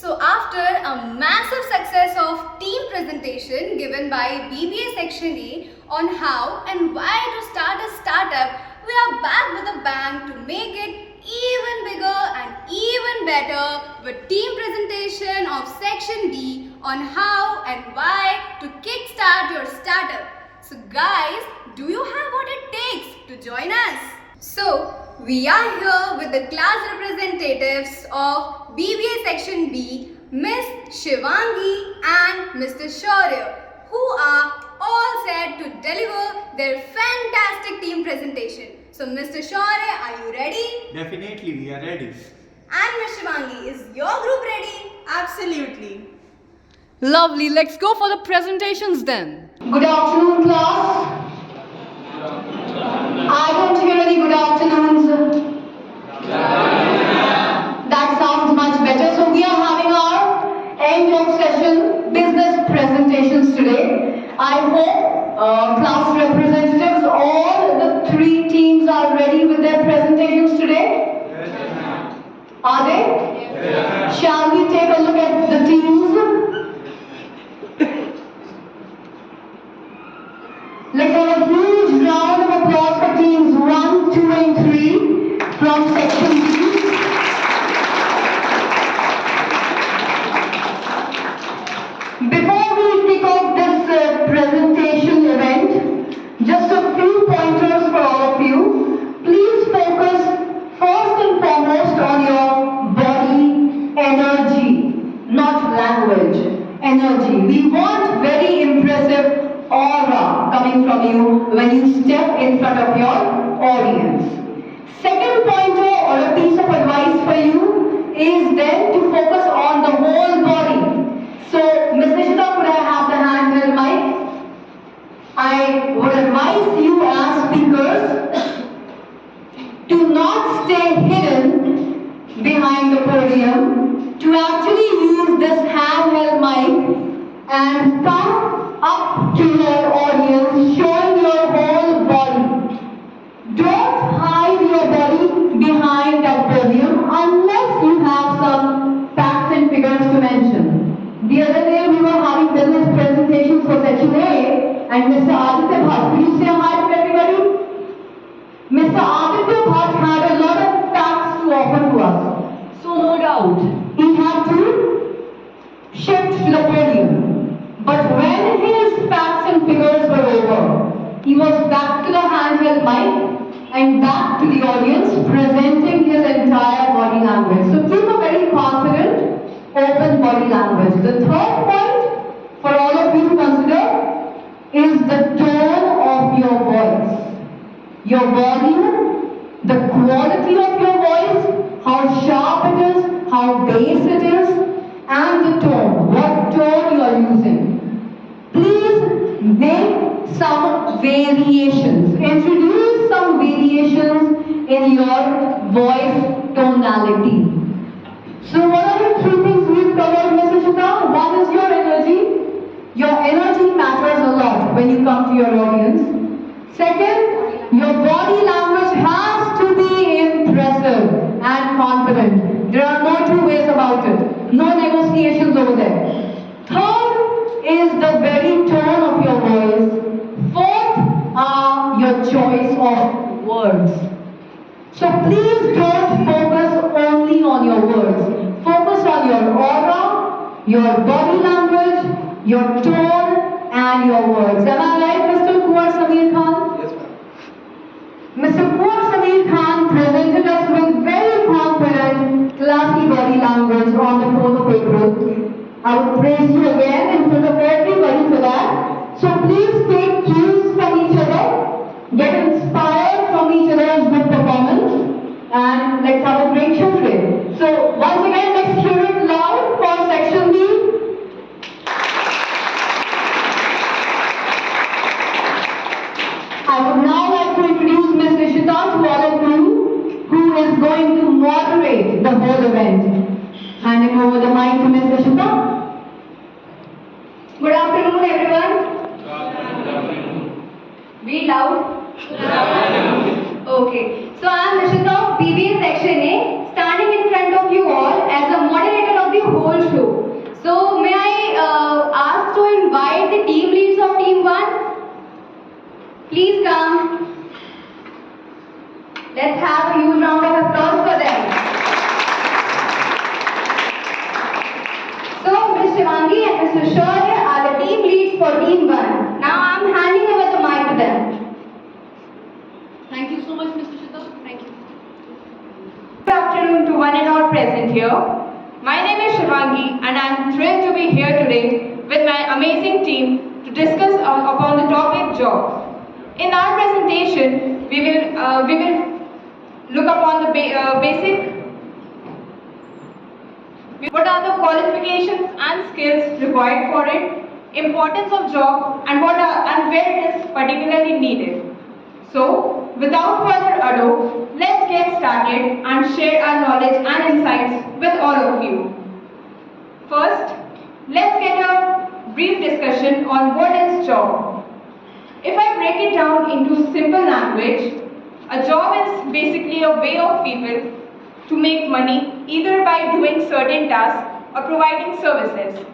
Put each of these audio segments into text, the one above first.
So after a massive success of team presentation given by BBA Section A on how and why to start a startup, we are back with a bang to make it even bigger and even better with team presentation of Section D on how and why to kickstart your startup. So guys, do you have what it takes to join us? So, we are here with the class representatives of BBA Section B, Miss Shivangi and Mr. Shaurya, who are all set to deliver their fantastic team presentation. So, Mr. Shaurya, are you ready? Definitely, we are ready. And Miss Shivangi, is your group ready? Absolutely. Lovely, let's go for the presentations then. Good afternoon, class. I don't hear any good afternoons. That sounds much better. So we are having our end of session business presentations today. I hope class representatives, all the three teams are ready with their presentations today. Yes. Are they? Yes. Shall we take a look at the teams? Let's have a huge round of applause for teams 1, 2 and 3 from section B. Before we kick off this presentation event, just a few pointers for all of you. Please focus first and foremost on your body energy, not language. Energy. We want very impressive aura coming from you when you step in front of your audience. Second pointer or a piece of advice for you is then to focus on the whole body. So, Ms. Nishita, could I have the handheld mic? I would advise you as speakers to not stay hidden behind the podium, to actually use this handheld mic and come up to your audience, showing your whole body. Don't hide your body behind that podium unless you have some facts and figures to mention. The other day we were having business presentations for Section A, and Mr. Aditya Bhatt, will you say hi to everybody? Mr. Aditya Bhatt had a lot of facts to offer to us. So no doubt, he had to shift to the podium. But when his facts and figures were over, he was back to the handheld mic and back to the audience presenting his entire body language. So keep a very confident, open body language. The third point for all of you to consider is the tone of your voice. Your volume, the quality of your voice, how sharp it is, how bass it is, and the tone, what tone you are using. Please make some variations. Introduce some variations in your voice tonality. So what are the three things we've covered, Ms. Ishita? One is your energy. Your energy matters a lot when you come to your audience. Second, your body language has to be impressive and confident. There are no two ways about it. No negotiations over there. Third is the very tone of your voice. Fourth are your choice of words. So please don't focus only on your words. Focus on your aura, your body language, your tone and your words. Am I right, Mr. Kuwar Samir Khan? Yes, ma'am. Mr. Kuwar Samir Khan presented us with very confident, classy body language on the 4th of April. I would praise you again in front of everybody for that. So please take cues from each other, get inspired from each other's good performance, and let's have a great show today. So once again, let's hear it loud for Section B. I would now like to introduce Ms. Nishita to all of you, who is going to moderate the whole event. Handing over the mic to Ms. Nishita. Good afternoon, everyone. Be loud. Okay. So I am Nishita, BBA Section A, standing in front of you all as the moderator of the whole show. So may I ask to invite the team leads of Team 1? Please come. Let's have a huge round of applause for them. So Ms. Shivangi and Mr. Shaurya are the team leads for Team 1. Now I'm handing over the mic to them. Thank you so much, Mr. Shita. Thank you. Good afternoon to one and all present here. My name is Shivangi and I am thrilled to be here today with my amazing team to discuss upon the topic jobs. In our presentation, we will look upon the basic. What are the qualifications and skills required for it, importance of job, and where it is particularly needed. So, without further ado, let's get started and share our knowledge and insights with all of you. First, let's get a brief discussion on what is job. If I break it down into simple language, a job is basically a way of people to make money either by doing certain tasks or providing services.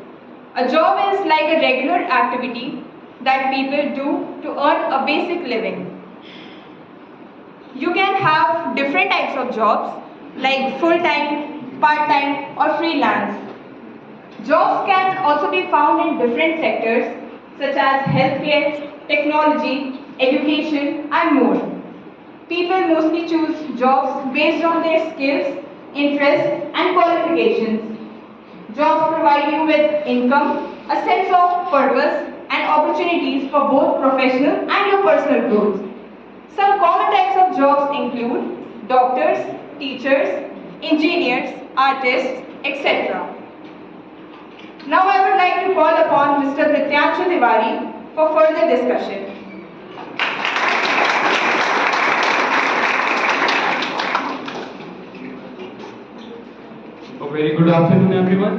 A job is like a regular activity that people do to earn a basic living. You can have different types of jobs like full-time, part-time or freelance. Jobs can also be found in different sectors such as healthcare, technology, education and more. People mostly choose jobs based on their skills, interests and qualifications. Jobs provide you with income, a sense of purpose and opportunities for both professional and your personal growth. Some common types of jobs include doctors, teachers, engineers, artists, etc. Now I would like to call upon Mr. Prityanshu Tiwari for further discussion. A very good afternoon, everyone.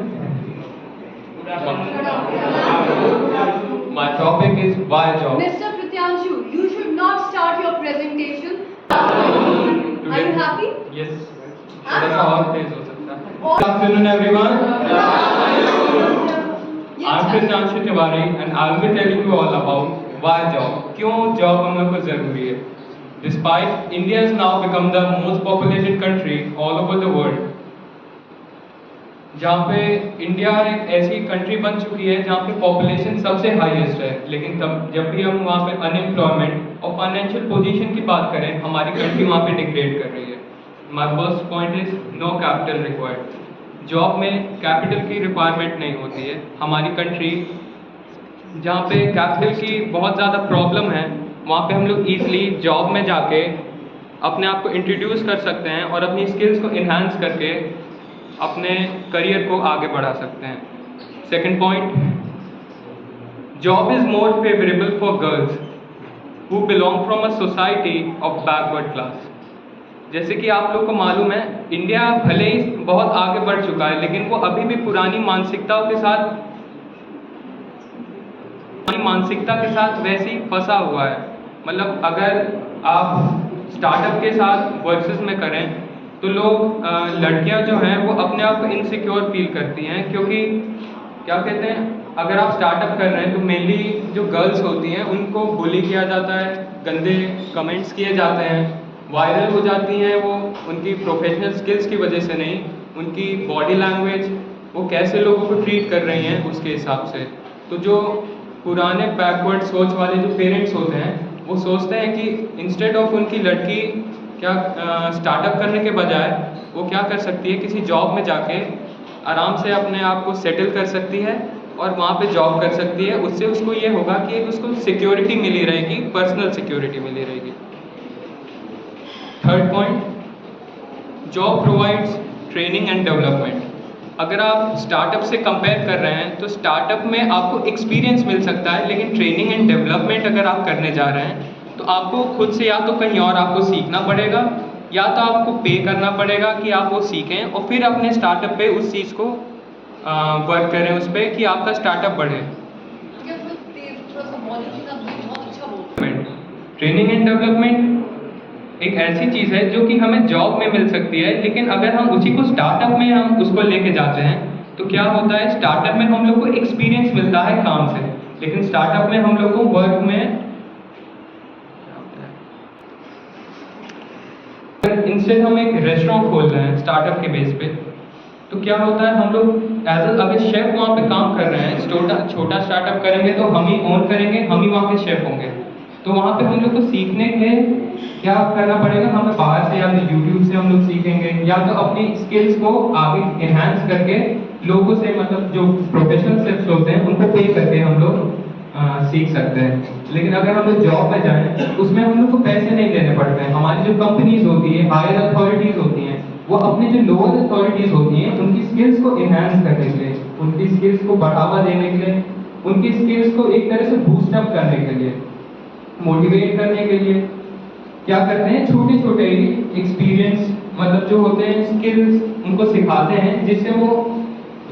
My topic is why job. Mr. Prityanshu, you should not start your presentation. Are you happy? Yes. थोड़ा सा और तेज हो सकता है. Good afternoon, everyone. I'm Prityanshu Tiwari and I'll be telling you all about why job. क्यों job हम लोग को जरूरी है. Despite India has now become the most populated country all over the world. जहाँ पे इंडिया एक ऐसी कंट्री बन चुकी है जहाँ पे पॉपुलेशन सबसे हाईएस्ट है, लेकिन तब जब भी हम वहाँ पे अनएम्प्लॉयमेंट और फाइनेंशियल पोजीशन की बात करें, हमारी कंट्री वहाँ पे डिग्रेड कर रही है. My first point is no capital required. Job में कैपिटल की रिक्वायरमेंट नहीं होती है. हमारी कंट्री जहाँ पे कैपिटल की बहुत ज़्यादा प्रॉब्लम है, वहाँ पे हम लोग ईजिली जॉब में जाके अपने आप को इंट्रोड्यूस कर सकते हैं और अपनी स्किल्स को इन्हांस करके अपने करियर को आगे बढ़ा सकते हैं. Second point, job is more favourable for girls who belong from a society of backward class. जैसे कि आप लोग को मालूम है, इंडिया भले ही बहुत आगे बढ़ चुका है, लेकिन वो अभी भी पुरानी मानसिकताओं के साथ वैसे ही फंसा हुआ है. मतलब अगर आप स्टार्टअप के साथ वर्सेस में करें तो लोग लड़कियां जो हैं वो अपने आप को इनसिक्योर फील करती हैं, क्योंकि क्या कहते हैं, अगर आप स्टार्टअप कर रहे हैं तो मेनली जो गर्ल्स होती हैं उनको बुली किया जाता है, गंदे कमेंट्स किए जाते हैं, वायरल हो जाती हैं वो उनकी प्रोफेशनल स्किल्स की वजह से नहीं, उनकी बॉडी लैंग्वेज, वो कैसे लोगों को ट्रीट कर रही हैं उसके हिसाब से. तो जो पुराने बैकवर्ड सोच वाले जो पेरेंट्स होते हैं वो सोचते हैं कि इंस्टेड ऑफ उनकी लड़की क्या स्टार्टअप करने के बजाय वो क्या कर सकती है, किसी जॉब में जाके आराम से अपने आप को सेटल कर सकती है और वहाँ पे जॉब कर सकती है. उससे उसको ये होगा कि उसको सिक्योरिटी मिली रहेगी, पर्सनल सिक्योरिटी मिली रहेगी. Third point, job provides training and development. अगर आप स्टार्टअप से कंपेयर कर रहे हैं तो स्टार्टअप में आपको एक्सपीरियंस मिल सकता है, लेकिन ट्रेनिंग एंड डेवलपमेंट अगर आप करने जा रहे हैं तो आपको खुद से या तो कहीं और आपको सीखना पड़ेगा या तो आपको पे करना पड़ेगा कि आप वो सीखें और फिर अपने स्टार्टअप पे उस चीज़ को वर्क करें उस पर कि आपका स्टार्टअप बढ़े. ट्रेनिंग एंड डेवलपमेंट एक ऐसी चीज़ है जो कि हमें जॉब में मिल सकती है, लेकिन अगर हम उसी को स्टार्टअप में हम उसको लेके जाते हैं तो क्या होता है, स्टार्टअप में हम लोग को एक्सपीरियंस मिलता है काम से, लेकिन स्टार्टअप में हम लोग को वर्क में इंस्टेड हम एक रेस्टोरेंट खोल रहे हैं स्टार्टअप के बेस पे, तो क्या होता है, हम लोग अगर शेफ वहाँ पे काम कर रहे हैं, छोटा स्टार्टअप करेंगे तो हम ही ओन करेंगे, हम ही वहाँ के शेफ होंगे। तो वहाँ पे हम लोग को सीखने के क्या करना पड़ेगा, हमें बाहर से या तो यूट्यूब से हम लोग सीखेंगे, या तो अपनी स्किल्स को आगे इन्हांस करके लोगों से, मतलब जो प्रोफेशनल शेफ्स होते हैं उनको पे करके हम लोग सीख सकते हैं। लेकिन अगर हम लोग जॉब में जाएं उसमें हम लोग को पैसे नहीं देने पड़ते हैं। हमारी जो कंपनीज होती है, हायर अथॉरिटीज होती हैं, वो अपनी जो लोअर अथॉरिटीज होती हैं उनकी स्किल्स को इन्हांस करने के लिए, उनकी स्किल्स को बढ़ावा देने के लिए, उनकी स्किल्स को एक तरह से बूस्टअप करने के लिए, मोटिवेट करने के लिए क्या करते हैं, छोटे छोटे एक्सपीरियंस, मतलब जो होते हैं स्किल्स, उनको सिखाते हैं, जिससे वो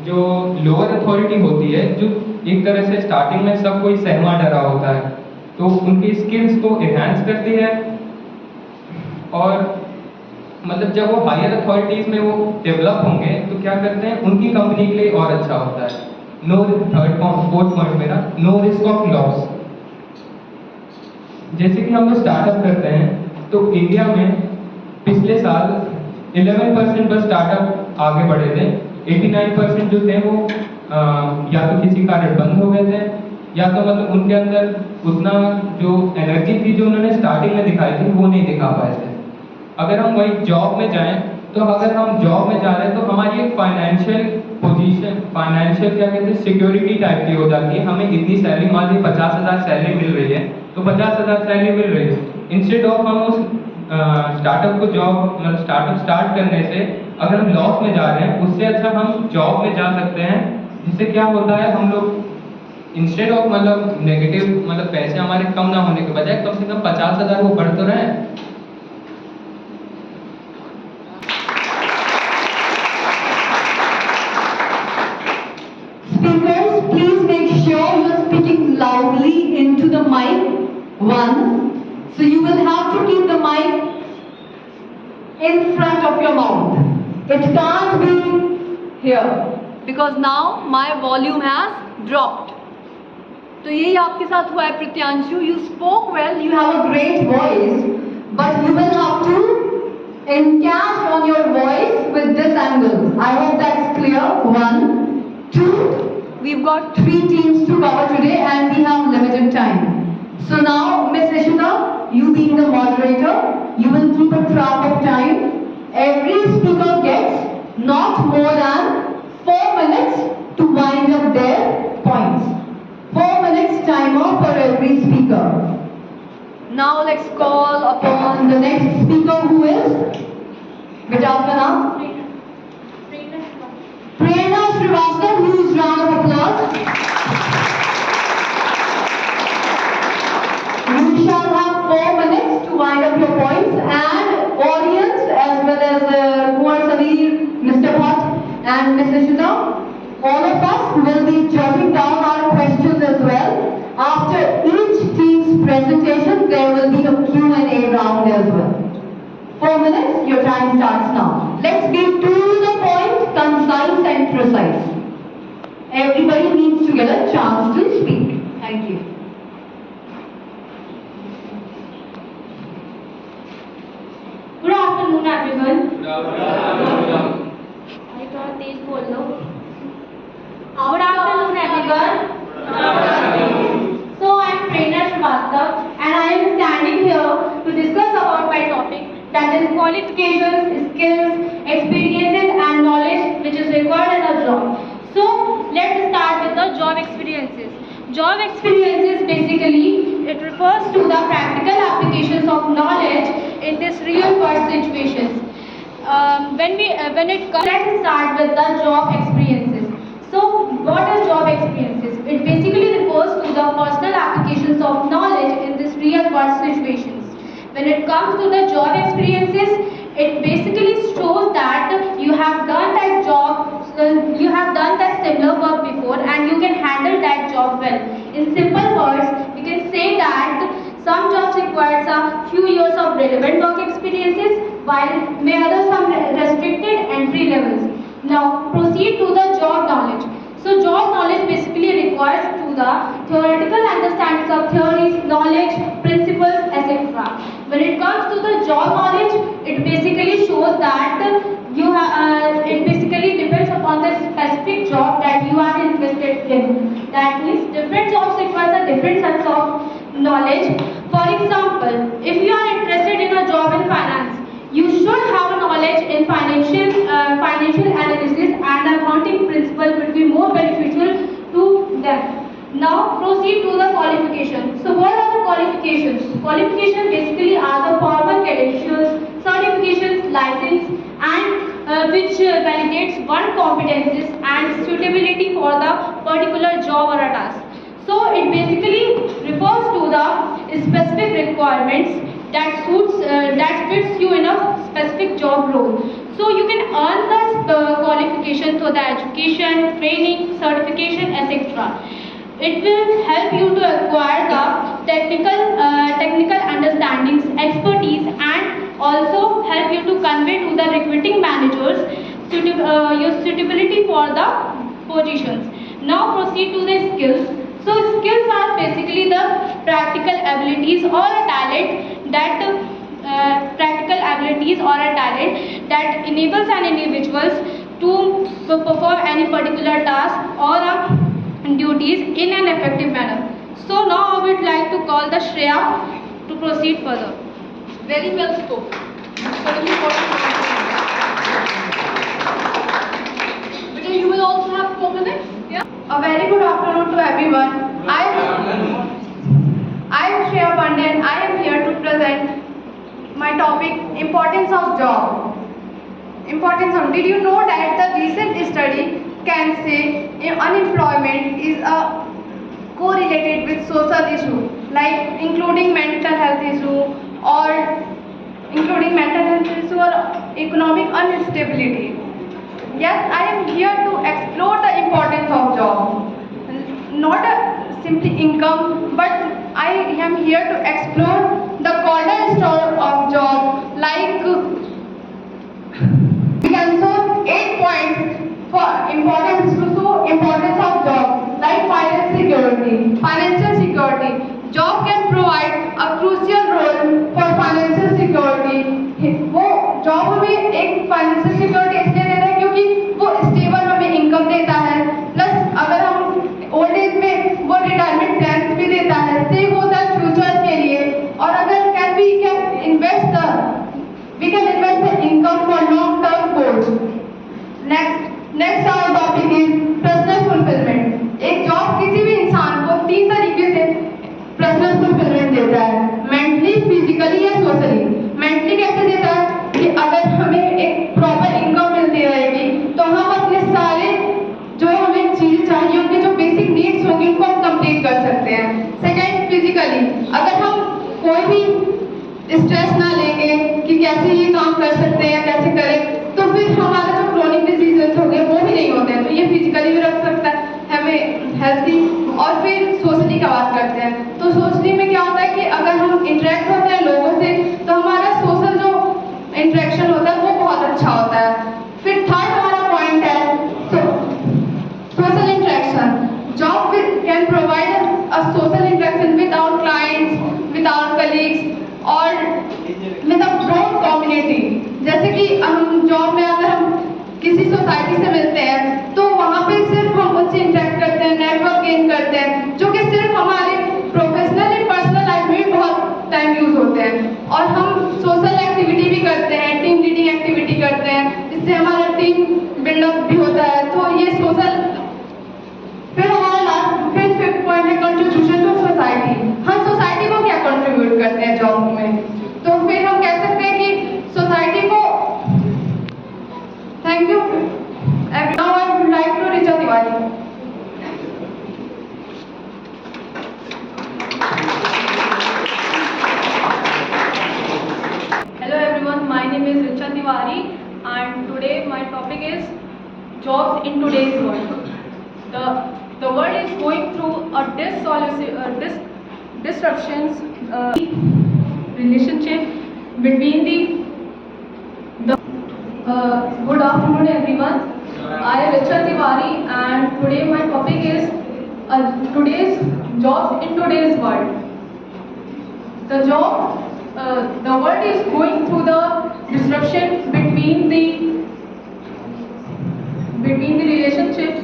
जो लोअर अथॉरिटी होती है, जो एक तरह से स्टार्टिंग में सब कोई सहमा डरा होता है, तो उनकी स्किल्स को एनहांस करती है। और मतलब जब वो हायर अथॉरिटीज में वो डेवलप होंगे तो क्या करते हैं, उनकी कंपनी के लिए और अच्छा होता है। फोर्थ पॉइंट मेरा, नो रिस्क ऑफ लॉस। जैसे कि हम लोग स्टार्टअप करते हैं तो इंडिया में पिछले साल 11% बस स्टार्टअप आगे बढ़े थे, 89% जो थे वो या तो किसी कारण बंद हो गए थे, या तो मतलब उनके अंदर उतना जो एनर्जी थी जो उन्होंने स्टार्टिंग में दिखाई थी वो नहीं दिखा पाए थे। अगर हम वही जॉब में जाएं, तो अगर हम जॉब में जा रहे हैं तो हमारी एक फाइनेंशियल पोजीशन, फाइनेंशियल क्या कहते हैं, सिक्योरिटी टाइप की हो जाती है। हमें इतनी सैलरी, मान ली 50,000 सैलरी मिल रही है तो 50,000 सैलरी मिल रही है। इंस्टेड ऑफ हम उस स्टार्टअप को मतलब स्टार्टअप स्टार्ट करने से अगर हम लॉस में जा रहे हैं, उससे अच्छा हम जॉब में जा सकते हैं, जिससे क्या होता है, हम लोग इंस्टेड ऑफ मतलब नेगेटिव, मतलब पैसे हमारे कम ना होने के बजाय कम से कम 50,000 वो बढ़ तो रहे हैं। Speakers, please make sure you are speaking loudly into the mic. One, so you will have to keep the mic in front of your mouth. It can't be here. Because now my volume has dropped. तो यही आपके साथ हुआ है प्रत्यांशु. You spoke well. You have a great voice, but you will have to encash on your voice with this angle. I hope that's clear. 1, 2, We've got 3 teams to cover today and we have limited time. So now, Miss Ishita, you being the moderator, you will keep a track of time. Every speaker gets not more than 4 minutes to wind up their points. 4 minutes timer for every speaker. now let's call upon The next speaker who is? Beta आपका नाम? Prerna Srivastava, huge round of applause. You shall have 4 minutes to wind up your points, and audience as well as Kumar Sameer, Mr. Bhatt and Ms. Ishita, all of us will be jotting down our questions as well. After each team's presentation, there will be a Q&A round as well. 4 minutes, your time starts now. Let's be to the point, concise and precise. Everybody needs to get a chance to speak. Thank you. Good afternoon, everyone. I thought तेज बोल लो. Good afternoon, everyone. So I am Prerna Srivastava, and I am standing here to discuss about my topic, that is qualifications, skills, experiences, and knowledge which is required in a job. So let's start with the job experiences. Job experiences basically it refers to the practical applications of knowledge in this real world situations. Let's start with the job experiences. So what is job experiences? It basically refers to the personal applications of knowledge in this real world situations. When it comes to the job experiences, it basically shows that you have done that job, you have done that similar work before and you can handle that job well. In simple words, we can say that some jobs requires a few years of relevant work experiences while may others some restricted entry levels. Now proceed to the job knowledge. So job knowledge basically requires to the theoretical understandings of theories, knowledge, principles, etc. When it comes to the job knowledge, it basically shows that it basically depends upon the specific job that you are interested in. That means different jobs requires a different sets of knowledge. For example, if you are interested in a job in finance, you should have a knowledge in financial analysis and accounting principle will be more beneficial to them. Now proceed to the qualification. So what are the qualifications? Qualifications basically are the formal credentials, certifications, license and which validates one competencies and suitability for the particular job or a task. So it basically refers to the specific requirements that fits you in a specific job role. So you can earn the qualification through the education, training, certification, etc. It will help you to acquire the technical understandings, expertise, and also help you to convey to the recruiting managers your suitability for the positions. Now proceed to the skills. So skills are basically the practical abilities or a talent that enables an individual to perform any particular task or duties in an effective manner. So now I would like to call the Shreya to proceed further. Very well spoken. Certainly But you will also have 4 minutes. Yeah. A very good afternoon to everyone. I am Shreya Pandey and I am here to present my topic, importance of job. Did you know that the recent study can say unemployment is correlated with social issue like including mental health issue or economic instability. Yes, I am here to explore the importance of job. Not simply income, but I am here to explore the cornerstone of job like we can show 8 points for importance of job like financial security. Job can provide a crucial role for financial security. वो job हमें एक financial security इसलिए देता है क्योंकि वो stable हमें income देता है, प्लस अगर हम ओल्ड एज में वो रिटायरमेंट प्लान भी देता है, सेव होता है फ्यूचर के लिए. और अगर we can invest the income for long term goals. Next our topic is personal fulfillment. एक जॉब किसी भी इंसान को 3 तरीके से पर्सनल फुलफिलमेंट देता है, मेंटली, फिजिकली या सोशली. मेंटली कैसे देता है कि अगर हमें एक प्रॉपर इनकम मिलती रहेगी तो हम अपने सारे जो हमें चीज़ें चाहिए उनके जो बेसिक नीड्स होंगी उनको हम कंप्लीट कर सकते हैं. सेकेंड, फिजिकली, अगर हम कोई भी स्ट्रेस ना लेंगे कि कैसे ये काम कर सकते हैं, कैसे करें, तो फिर हमारा जो क्रोनिक डिजीजेस हो गए वो भी नहीं होते हैं. तो ये फिजिकली भी रख सकता है हमें हेल्थी. और फिर सोशली का बात करते हैं तो सोशली में क्या होता है कि अगर हम इंटरेक्ट होते हैं लोगों से तो हमारा सोशल जो इंटरेक्शन होता है वो बहुत अच्छा होता है. फिर थर्ड हमारा पॉइंट है social interaction. Job can provide a social interaction with our clients, with our colleagues और विद अ ब्रॉड कम्युनिटी. जैसे कि हम जॉब में अगर हम किसी सोसाइटी से मिलते हैं तो वहाँ पे सिर्फ हम उनसे इंटरेक्ट करते हैं, नेटवर्क गेन करते हैं, जो कि सिर्फ हमारे प्रोफेशनल एंड पर्सनल लाइफ में भी बहुत टाइम यूज होते हैं. और हम सोशल एक्टिविटी भी करते हैं, टीम लीडिंग एक्टिविटी करते हैं, इससे हमारा टीम बिल्डअप भी होता है. तो ये सोशल. फिर हमारा फिफ्थ पॉइंट है कंट्रीब्यूशन टू सोसाइटी. हम सोसाइटी को क्या कंट्रीब्यूट करते हैं जॉब में, तो फिर हम कह सकते हैं कि सोसाइटी को. Thank you. Now I would like to Richa Tiwari. Hello everyone, my name is Richa Tiwari and today my topic is jobs in today's world. The world is going through a disruptions relationship between the good afternoon everyone. I am Richa Tiwari, and today my topic is today's jobs in today's world. The world is going through the disruption between the relationships.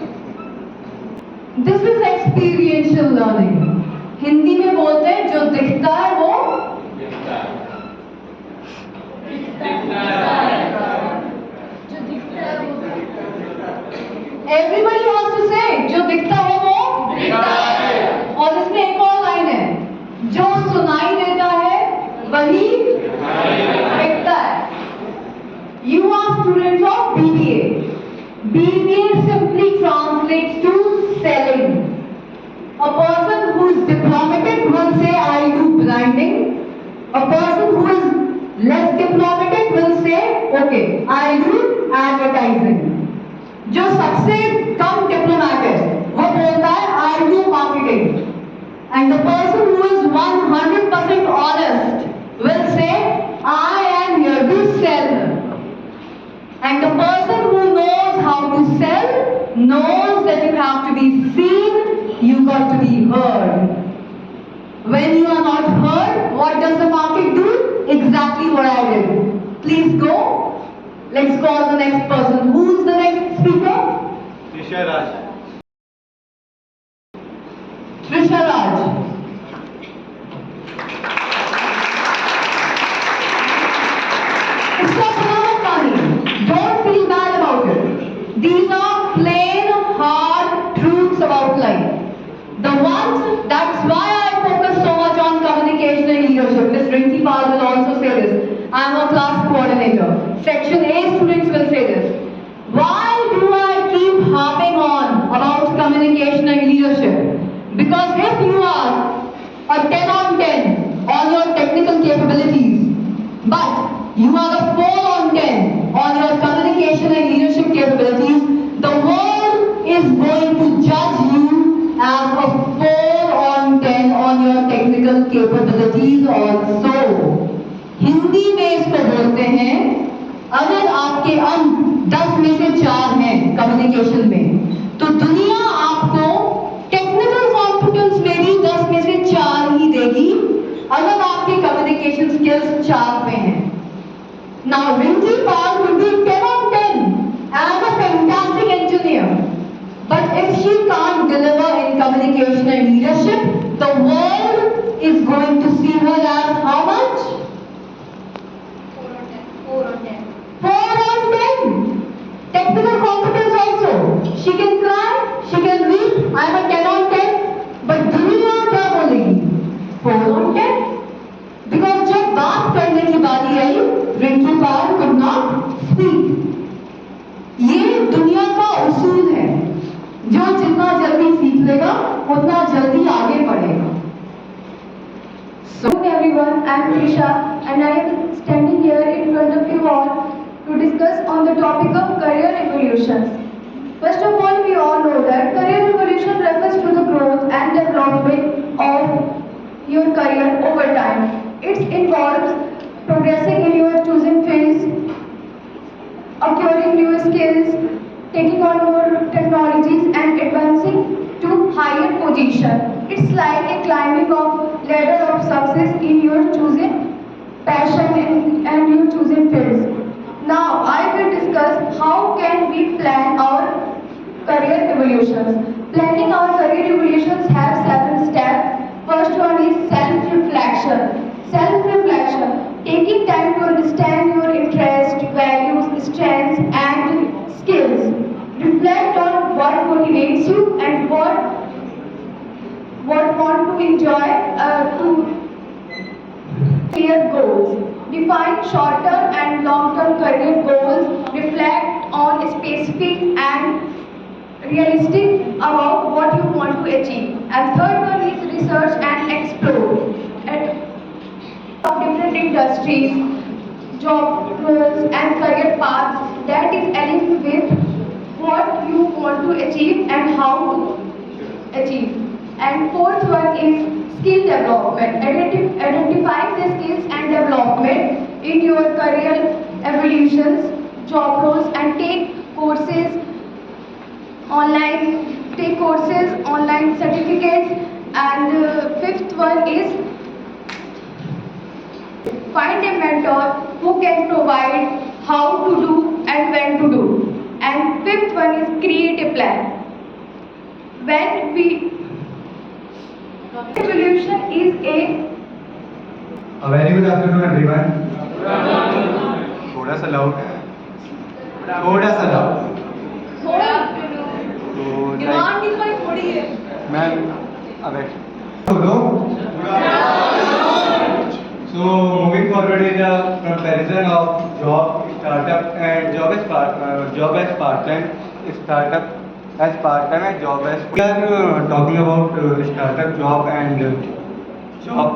This is experiential learning. Hindi में बोलते हैं जो दिखता है वो Everybody wants to say जो दिखता है वो दिखता है। और इसमें एक और लाइन है जो सुनाई देता है वही दिखता है। You are students of BBA. BBA simply translates to selling. A person who is diplomatic will say I do branding. A person who is less diplomatic will say okay I do advertising. जो सबसे कम diplomatic वो बोलता है I do marketing. And the person who is 100% honest will say I am here to sell. And the person who knows how to sell knows that you have to be seen, you got to be heard. When you are not heard, what does the market do? Exactly what I did. Please go. Let's call the next person. Who's the next speaker? Trisha Raj. Trisha Raj. It's not funny. Don't feel bad about it. These are plain, hard truths about life. The ones, that's why I focus so much on communication and leadership. Ms. Rinki Pal will also say this. I am a class coordinator. Section A students will say this. Why do I keep harping on about communication and leadership? Because if you are a 10 on 10 on your technical capabilities, but you are a 4 on 10 on your communication and leadership capabilities, the world is going to judge you as a 4 on 10 on your technical capabilities also. Hindi में इसको बोलते हैं अगर आपके अंक 10 में से 4 हैं कम्युनिकेशन में तो दुनिया आपको टेक्निकल कॉम्पिटेंस में भी 10 में से 4 ही देगी अगर आपके कम्युनिकेशन स्किल्स 4 पे हैं. Now Rinki Pal could be 10 on 10 and a fantastic engineer, but if she can't deliver in communication and leadership, the world is going to see her as how much? 4 on 10. 4 on 10. Technical competence also. She can cry, she can read. I am a 10 on 10. But दुनिया क्या बोलेगी? 4 on 10. Because जब बात करने की बारी आई, Rinki Pal could not speak. ये दुनिया का उसूल है. जो जितना जल्दी सीख लेगा, उतना जल्दी आगे बढ़ेगा. Hello everyone, I am Trisha and I am standing here in front of you all to discuss on the topic of career evolutions. First of all, we all know that career evolution refers to the growth and development of your career over time. It involves progressing in your chosen fields, acquiring new skills, taking on more technologies and advancing to higher position. It's like a climbing of ladder of success in your chosen passion and your chosen fields. Now I will discuss how can we plan our career evolutions. Planning our career evolutions have several steps. First one is self-reflection. Self-reflection, taking time to understand your interests, values, strengths and skills. Reflect on what motivates you and what want to enjoy to clear goals. Define short-term and long-term career goals. Reflect on specific and realistic about what you want to achieve. And third one is research and explore. Of different industries, job roles and career paths that is aligned with what you want to achieve and how to achieve. And fourth one is skill development. Identifying the skills and development in your career evolutions, job roles and take courses online take courses, online certificates, and fifth one is find a mentor who can provide how to do and when to do. And fifth one is create a plan. When we revolution is A very good afternoon, everyone. थोड़ा सा loud, थोड़ा सा loud. Ma'am अबे Hello. So moving forward is a comparison of job, startup, and job as part-time, startup as part-time, and job as. We are talking about startup job and job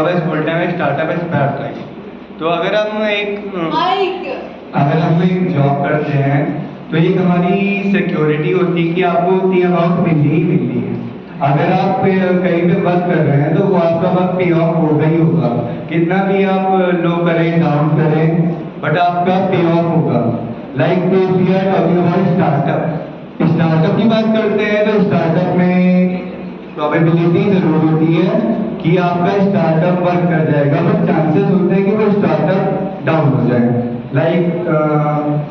as full-time and startup as part-time. तो अगर हम एक job करते हैं तो ये हमारी security होती है कि आपको उतनी अमाउंट मिलनी ही मिलनी है। अगर आप कहीं पे वर्क कर रहे हैं तो वो आपका वर्क पे ऑफ होगा ही होगा, कितना भी आप लो करें डाउन करें, बट आपका पे ऑफ होगा। Like we are talking about startup की बात करते हैं तो स्टार्टअप में प्रोबेबिलिटी जरूर होती है कि आपका स्टार्टअप वर्क कर जाएगा, बट चांसेस होते हैं कि वो स्टार्टअप डाउन हो जाए। लाइक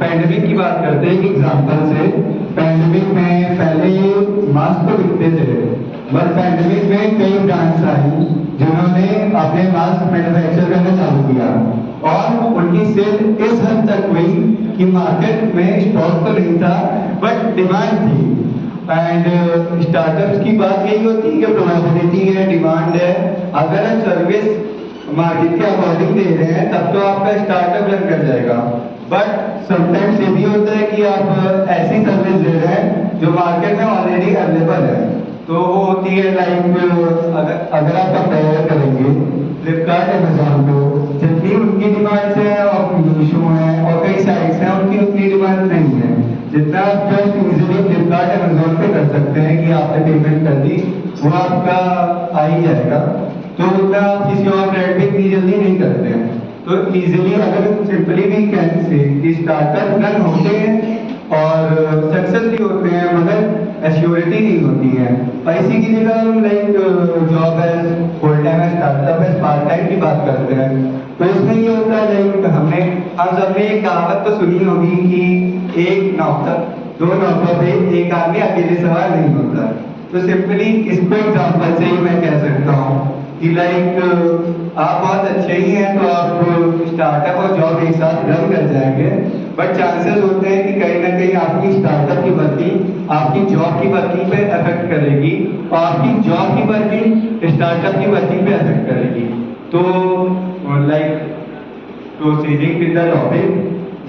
पैंडेमिक की बात करते हैं एक एग्जांपल से। पैंडेमिक में पहले मास्क तो बिकते थे, बट पैंडेमिक में कई ब्रांड्स आई जिन्होंने अपने मास्क मैन्युफैक्चर करना चालू किया और उनकी सेल इस हद तक हुई कि मार्केट में स्टॉक तो नहीं था बट डिमांड थी। एंड स्टार्टअप्स की बात यही होती है कि प्रोबेबिलिटी है, डिमांड है। अगर आप सर्विस मार्केट के अकॉर्डिंग दे रहे हैं तब तो आपका स्टार्टअप रन कर जाएगा, बट समटाइम्स ये भी होता है कि आप ऐसी सर्विस दे रहे हैं जो मार्केट में ऑलरेडी अवेलेबल है। तो वो होती है लाइक अगर आप कंपेयर करेंगे फ्लिपकार्ट अमेजोन को, जितनी उनकी डिमांड्स है और मीशो है और कई साइट्स हैं उनकी उतनी डिमांड नहीं है जितना आप जस्ट इजीली फ्लिपकार्ट अमेजोन पे कर सकते हैं कि आपने पेमेंट कर दी वो आपका आ ही जाएगा। तो उतना आप किसी और ब्रांड पे इतनी जल्दी नहीं करते हैं। तो इजीली अगर सिंपली भी कैन से कि स्टार्टअप रन होते हैं और सक्सेस भी होते हैं मगर एश्योरिटी नहीं होती है। और इसी की जगह हम like job as full time as startup as part time की बात करते हैं तो इसमें ये होता है लाइक हम सबने एक कहावत तो सुनी होगी कि एक नौका दो नौका पे एक आदमी अकेले सवार नहीं होता। तो सिंपली इसको एग्जाम्पल से ही मैं कह सकता हूँ कि लाइक आप बहुत अच्छे ही हैं तो आप स्टार्टअप और जॉब एक साथ रन कर जाएंगे, बट चांसेस होते हैं कि कहीं ना कहीं आपकी स्टार्टअप की वर्किंग आपकी जॉब की वर्किंग पे अफेक्ट करेगी और आपकी जॉब की वर्किंग स्टार्टअप की वर्किंग पे अफेक्ट करेगी। तो like proceeding with the topic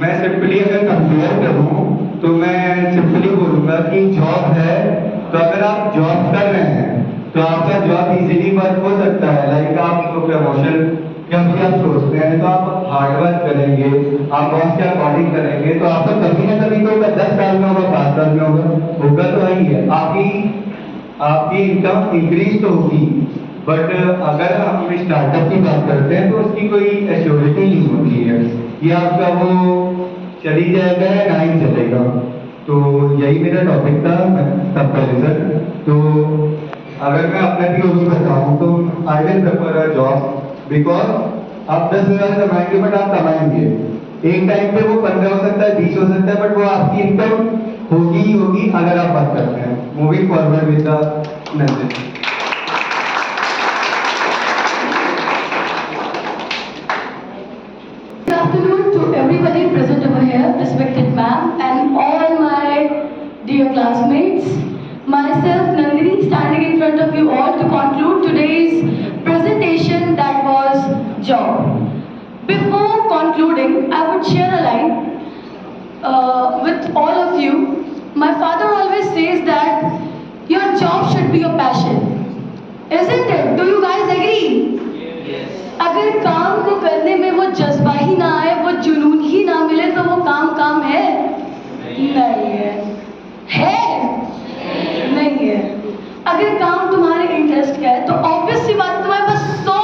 मैं सिंपली अगर कंपेयर करूँ तो मैं सिंपली बोलूँगा कि जॉब है तो अगर आप जॉब कर रहे हैं तो आपका जॉब इजीली वर्क हो सकता है। लाइक आप प्रमोशन जब भी आप सोचते हैं तो आप हार्ड वर्क करेंगे, आप बॉस के अकॉर्डिंग करेंगे तो आपका कभी ना कभी तो 10 साल में होगा 5 साल में होगा तो वही है आपकी इनकम इंक्रीज तो होगी। बट अगर हम स्टार्टअप की बात करते हैं तो उसकी कोई एश्योरिटी नहीं होती है कि आपका वो चली जाएगा या नहीं चलेगा। तो यही मेरा टॉपिक था कंपैरिजन। तो अगर मैं अपने POV बताऊं तो I will prefer a job because आप 10,000 कमाएंगे बट आप कमाएंगे एक टाइम पे वो 15 हो सकता है 20 हो सकता है बट वो आपकी इनकम होगी ही होगी अगर आप बात करते हैं। Moving forward with the message. Good afternoon to everybody present over here, respected ma'am and all my dear classmates. Myself, Nandini, standing in front of you all to conclude today's presentation that was job. Before concluding, I would share a line with all of you. My father always says that your job should be your passion. Isn't it? Do you guys agree? अगर काम को करने में वो जज्बा ही ना आए, वो जुनून ही ना मिले तो वो काम है? नहीं है। नहीं है। अगर काम तुम्हारे इंटरेस्ट का है तो ऑब्वियस सी बात तुम्हारे पास 100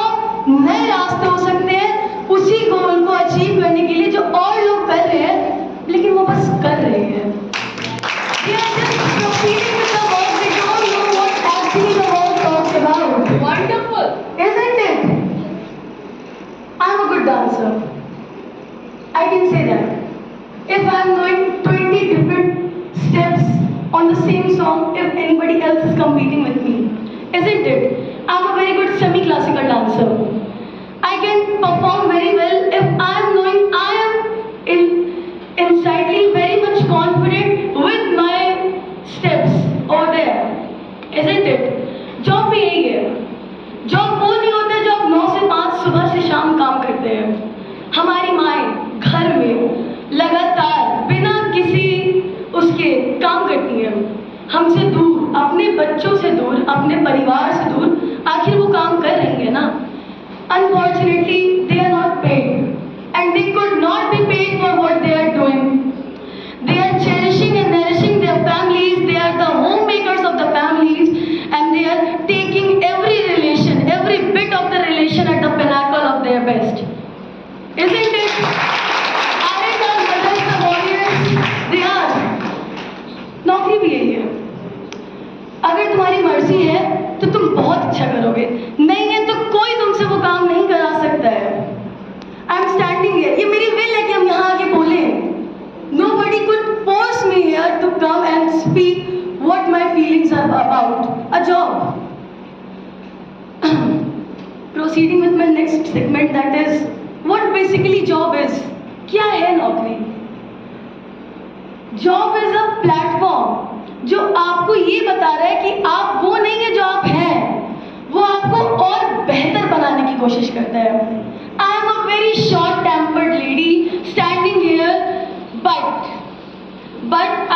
नए रास्ते हो सकते हैं उसी गोल को अचीव करने के लिए जो और लोग कर रहे हैं लेकिन वो बस कर रहे हैं। dancer. I can say that. If I'm doing 20 different steps on the same song, if anybody else is competing with me, isn't it? I'm a very good semi-classical dancer. I can perform very well if I'm knowing I am insidely very much confident with my steps over there, isn't it? Job भी यही है. Job वो नहीं होता जो आप 9 से 5 सुबह से शाम काम करते हैं. हमारी माएँ घर में लगातार बिना किसी उसके काम करती हैं, हमसे दूर, अपने बच्चों से दूर, अपने परिवार से दूर. आखिर वो काम कर रही है ना. Unfortunately, they are not paid, and they could not be paid for what they are doing. They are cherishing and nourishing their families. They are the homemakers of the families, and they are taking every relation, every bit of the relation at the pinnacle of their best. Isn't it? Aren't our mothers the warriors? They are. नौकरी भी यही है. अगर तुम्हारी मर्जी है तो तुम बहुत अच्छा करोगे, नहीं है तो कोई तुमसे वो काम नहीं करा सकता है. I am standing here. ये मेरी विल है कि हम यहाँ आके बोलें. Nobody could force me here to come and speak what my feelings are about a job. Proceeding with my next segment, that is what basically job is. क्या है नौकरी? Job is a platform जो आपको ये बता रहा है कि आप वो नहीं है जो आप हैं, वो आपको और बेहतर बनाने की कोशिश करता है. I am a very short-tempered lady standing here, but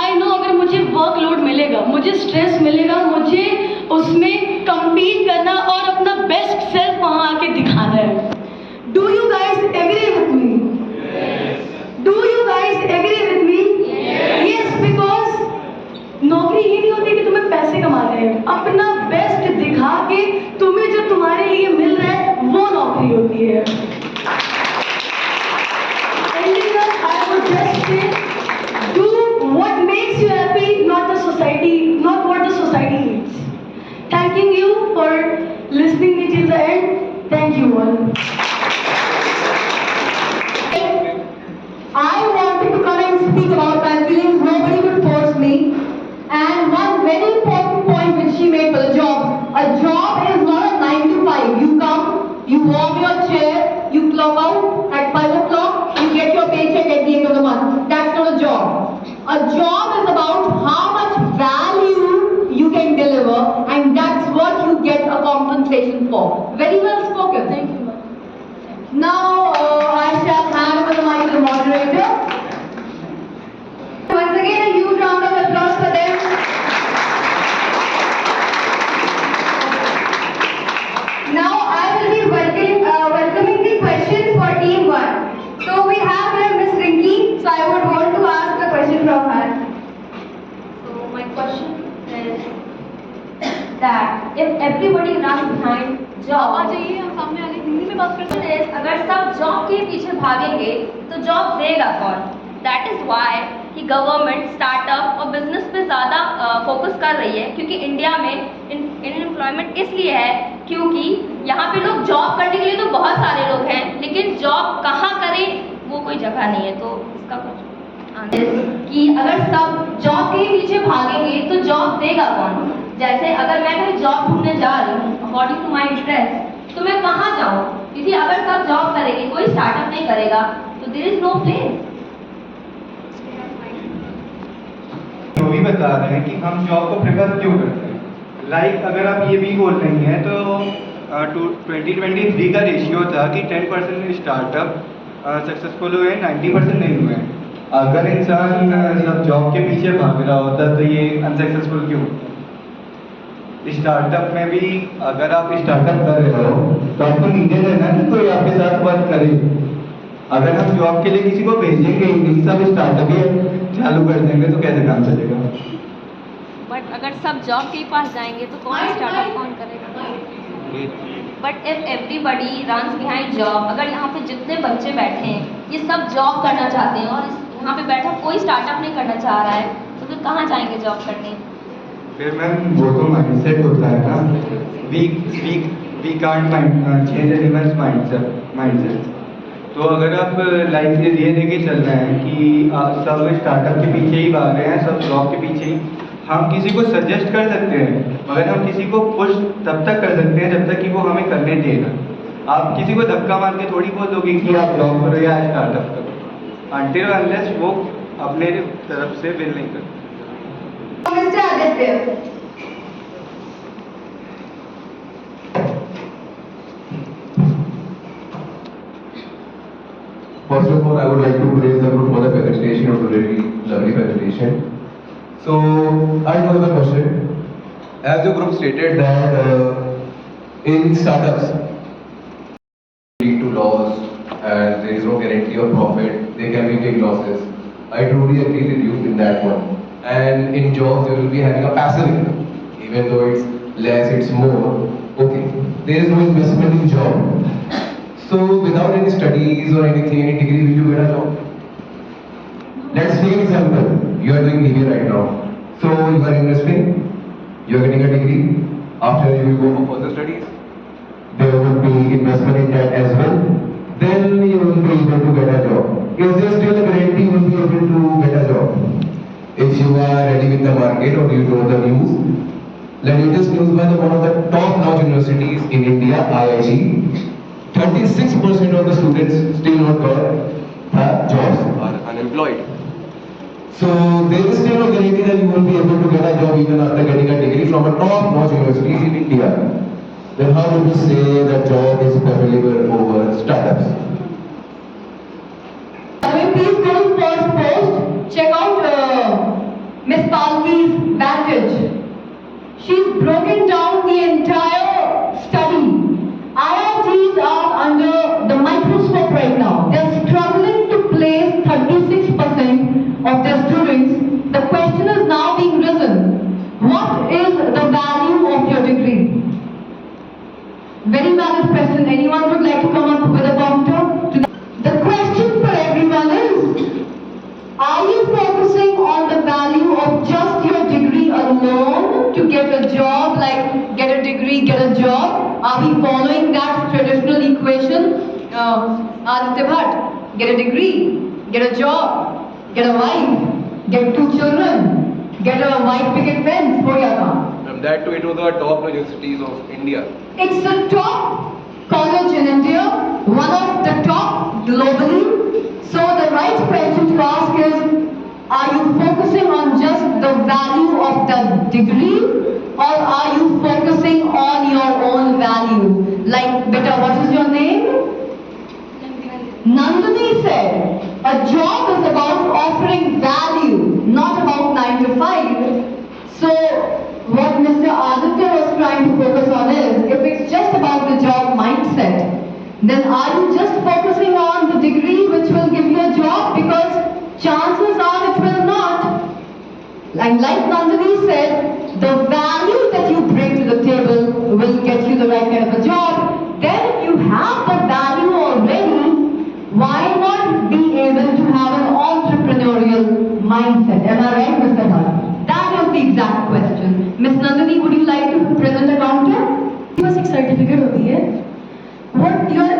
I know अगर मुझे वर्कलोड मिलेगा, मुझे स्ट्रेस मिलेगा, मुझे उसमें compete करना और अपना बेस्ट सेल्फ वहाँ आके दिखाना है. Do you guys agree with me? Yes. Do you guys agree with me? Yes. Yes, because नौकरी ये नहीं होती कि तुम्हें पैसे कमाने हैं. अपना बेस्ट दिखा के तुम्हें जो तुम्हारे लिए मिल रहा है वो नौकरी होती है. Ending up, I would just say, do what makes you happy, not what the society needs. Thanking you for listening me till the end. Thank you all. I wanted to come and speak about my feelings. Nobody could force me. And one very important point which she made for the job. A job is not a 9 to 5. You come, you warm your chair, you clock out at 5 o'clock, you get your paycheck at the end of the month. That's not a job. A job is about how much value you can deliver, and that's what you get a compensation for. Very well spoken. Thank you. Now I shall hand over the mic to the moderator. Once again, a huge round of applause for them. Now I will be welcoming the questions for Team 1. So we have here Miss Rinki. So I would want to ask the question from her. So my question is that if everybody runs behind job, अगर सब job के पीछे भागेंगे तो job देगा कौन? That is why कि government startup और बिजनेस पे ज़्यादा फोकस कर रही है, क्योंकि इंडिया में अनएम्प्लॉयमेंट इसलिए है क्योंकि यहाँ पे लोग जॉब करने के लिए तो बहुत सारे लोग हैं, लेकिन जॉब कहाँ करें वो कोई जगह नहीं है. तो इसका कुछ कि अगर सब जॉब के पीछे भागेंगे तो जॉब देगा कौन? जैसे अगर मैं कोई जॉब ढूंढने जा रही हूँ अकॉर्डिंग टू माई इंटरेस्ट, तो मैं कहाँ जाऊँ? क्योंकि अगर सब जॉब करेंगे, कोई स्टार्टअप नहीं करेगा, तो देयर इज नो प्लेस. वो भी बता रहे हैं कि हम जॉब को प्रेफर क्यों करते हैं. लाइक अगर आप ये भी बोल रही हैं तो 2023 का रेशियो था कि 10% स्टार्टअप सक्सेसफुल हुए, 90% नहीं हुए. अगर इंसान सब जॉब के पीछे भाग रहा होता तो ये अनसक्सेसफुल क्यों? स्टार्टअप में भी अगर आप स्टार्टअप कर रहे हो तो आपको नीडेड है ना कि कोई आपके साथ वर्क करे. अगर हम जॉब के लिए किसी को भेजेंगे ही नहीं, सब स्टार्टअप ही चालू कर देंगे तो कैसे काम चलेगा? बट अगर सब जॉब के पास जाएंगे तो कौन स्टार्टअप कौन करेगा? But if everybody runs behind job, अगर यहाँ पे जितने बच्चे बैठे हैं ये सब जॉब करना चाहते हैं और यहाँ पे बैठा कोई स्टार्टअप नहीं करना चाह रहा है, तो फिर कहाँ जाएंगे जॉब करने? फिर मैम वो तो माइंडसेट होता है ना. We can't change anyone's mindset. तो अगर आप लाइफ में ये लेके चल रहे हैं कि सब स्टार्टअप के पीछे ही भाग रहे हैं, सब जॉब के पीछे ही, हम किसी को सजेस्ट कर सकते हैं मगर हम किसी को पुश तब तक कर सकते हैं जब तक कि वो हमें करने देगा। आप किसी को धक्का मार के थोड़ी बोल दोगे कि आप जॉब करो या स्टार्टअप करो, अनटिल अनलेस वो अपने तरफ से विल नहीं करते। Mister Aditya, First of all, I would like to praise the group for the presentation, of the really lovely presentation. So, I do have a question. As the group stated that in startups, lead to loss and there is no guarantee of profit, there can be big losses. I truly agree with you in that one. And in jobs, you will be having a passive income, even though it's less, it's more. Okay, there is no investment in job. So without any studies or anything, any degree, will you get a job? Let's take an example. You are doing BBA right now. So you are investing, you are getting a degree. After you will go for further studies. There will be investment in that as well. Then you will be able to get a job. Is there still a guarantee you will be able to get a job? If you are ready with the market or you know the news, the latest news by one of the top-notch universities in India, IIT. 36% of the students still not got jobs, are unemployed. So there is still no guarantee that you will be able to get a job even after getting a degree from a top-notch university in India. Then how would you say that job is preferable over startups? please go to first post, check out Miss Palki's Vantage. She's broken down the entire study. IITs are under the microscope right now. They're struggling to place 36% of their students. The question is now being risen. What is the value of your degree? Very valid question. Anyone would like to come up with a counter? The question for everyone is, are you focusing on the value of just your degree alone to get a job, like get a degree, get a job? Are we following that traditional equation? Aditya Bhatt, get a degree, get a job, get a wife, get 2 children, get a white picket fence, ho gaya. From that to it was the top universities of India. It's the top college in India, one of the top globally. So the right question to ask is, are you focusing on just the value of the degree, or are you focusing on your own value? Like, beta, what is your name? Nandini said, a job is about offering value, not about 9 to 5. So what Mr. Aditya was trying to focus on is, if it's just about the job mindset, then are you just focusing on the degree which will give you a job? Because chances are it will not. And like Nandini said, the value that you bring to the table will get you the right kind of a job. Then if you have the value already, why not be able to have an entrepreneurial mindset? Am I right, Mr. Bhatt? That was the exact question. Ms. Nandini, would you like to present a counter? बस एक certificate होती है. What your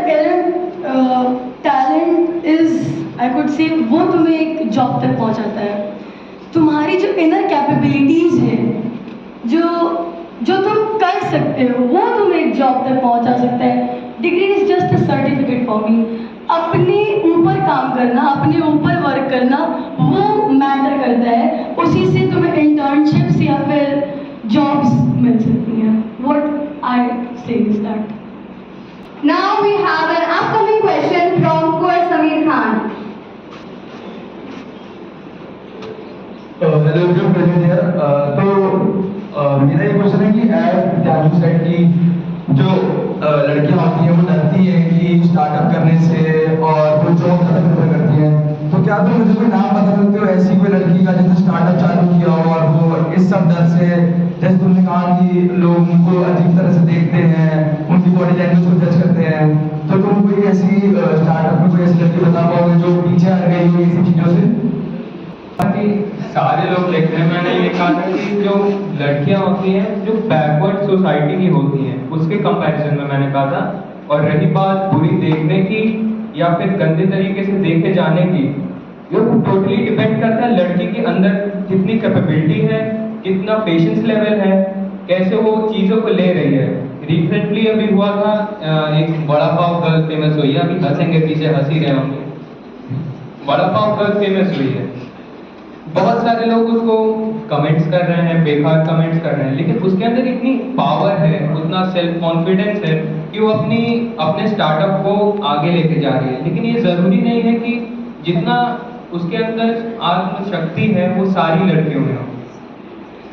talent is, I could say, वो तुम्हें एक job तक पहुंचाता है. तुम्हारी जो इनर कैपेबिलिटीज हैं, जो तुम कर सकते हो, वो तुम्हें एक जॉब तक पहुंचा सकता है. Degree is just a certificate for me. अपने ऊपर काम करना, अपने ऊपर वर्क करना, वो मैटर करता है. उसी से तुम्हें इंटर्नशिप्स या फिर जॉब्स मिल सकती हैं. व्हाट आई से is that. Now we have an upcoming question from Kuwar Samir Khan. Hello everyone here. तो मेरा ये क्वेश्चन है कि एज दैट सेड कि जो लड़कियां होती हैं वो डरती हैं कि स्टार्टअप करने से और वो जॉब ज़्यादा प्रेफर करती हैं. तो क्या तुम मुझे कोई नाम बता सकते हो ऐसी कोई लड़की का जिसने स्टार्टअप चालू किया हो और वो इस सब डर से, जैसे तुमने कहा कि लोग उनको अजीब तरह से देखते हैं, उनकी बॉडी लैंग्वेज को जज करते हैं, तो तुम कोई ऐसी स्टार्टअप में कोई ऐसी लड़की बता पाओगे जो पीछे हट गई हो इसी चीज़ों से? सारे लोग देखते हैं. मैंने ये कहा था कि जो लड़कियां होती हैं जो बैकवर्ड सोसाइटी की होती हैं उसके कंपैरिजन में मैंने कहा था. और रही बात बुरी देखने की, या फिर गंदे तरीके से देखे जाने की, ये टोटली डिपेंड करता है लड़की के अंदर कितनी कैपेबिलिटी है, कितना पेशेंस लेवल है, कैसे वो चीज़ों को ले रही है। रिसेंटली अभी हुआ था, एक बड़ा पाव गर्ल फेमस हुई है, अभी हंसेंगे पीछे हंस ही रहे होंगे, बड़ा पाव गर्ल फेमस हुई है। बहुत सारे लोग उसको कमेंट्स कर रहे हैं, बेकार कमेंट्स कर रहे हैं, लेकिन उसके अंदर इतनी पावर है, उतना सेल्फ कॉन्फिडेंस है कि वो अपने स्टार्टअप को आगे लेके जा रही है। लेकिन ये ज़रूरी नहीं है कि जितना उसके अंदर आत्मशक्ति है वो सारी लड़कियों में हो।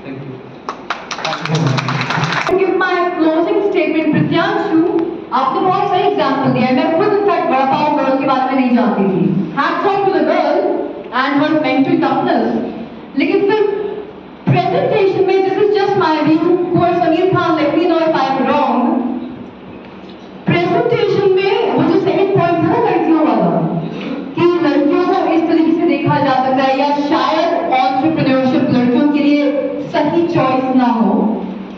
Thank you. Give my closing statement, Prityanshu, आपने बहुत सही एग्जाम्पल दिया है। मैं खुद इनफैक्ट बड़ा पाव गर्ल के बारे में नहीं जानती थी। Hats off to the girl and her mental toughness. लेकिन फिर presentation में, this is just my view, poor Samir Khan, let me know if I am wrong. Presentation में वो जो second point था ना लड़कियों वाला, कि लड़कियों को इस तरीके से देखा जा सकता है, या शायद entrepreneurship लड़कियों के लिए सही चॉइस ना हो,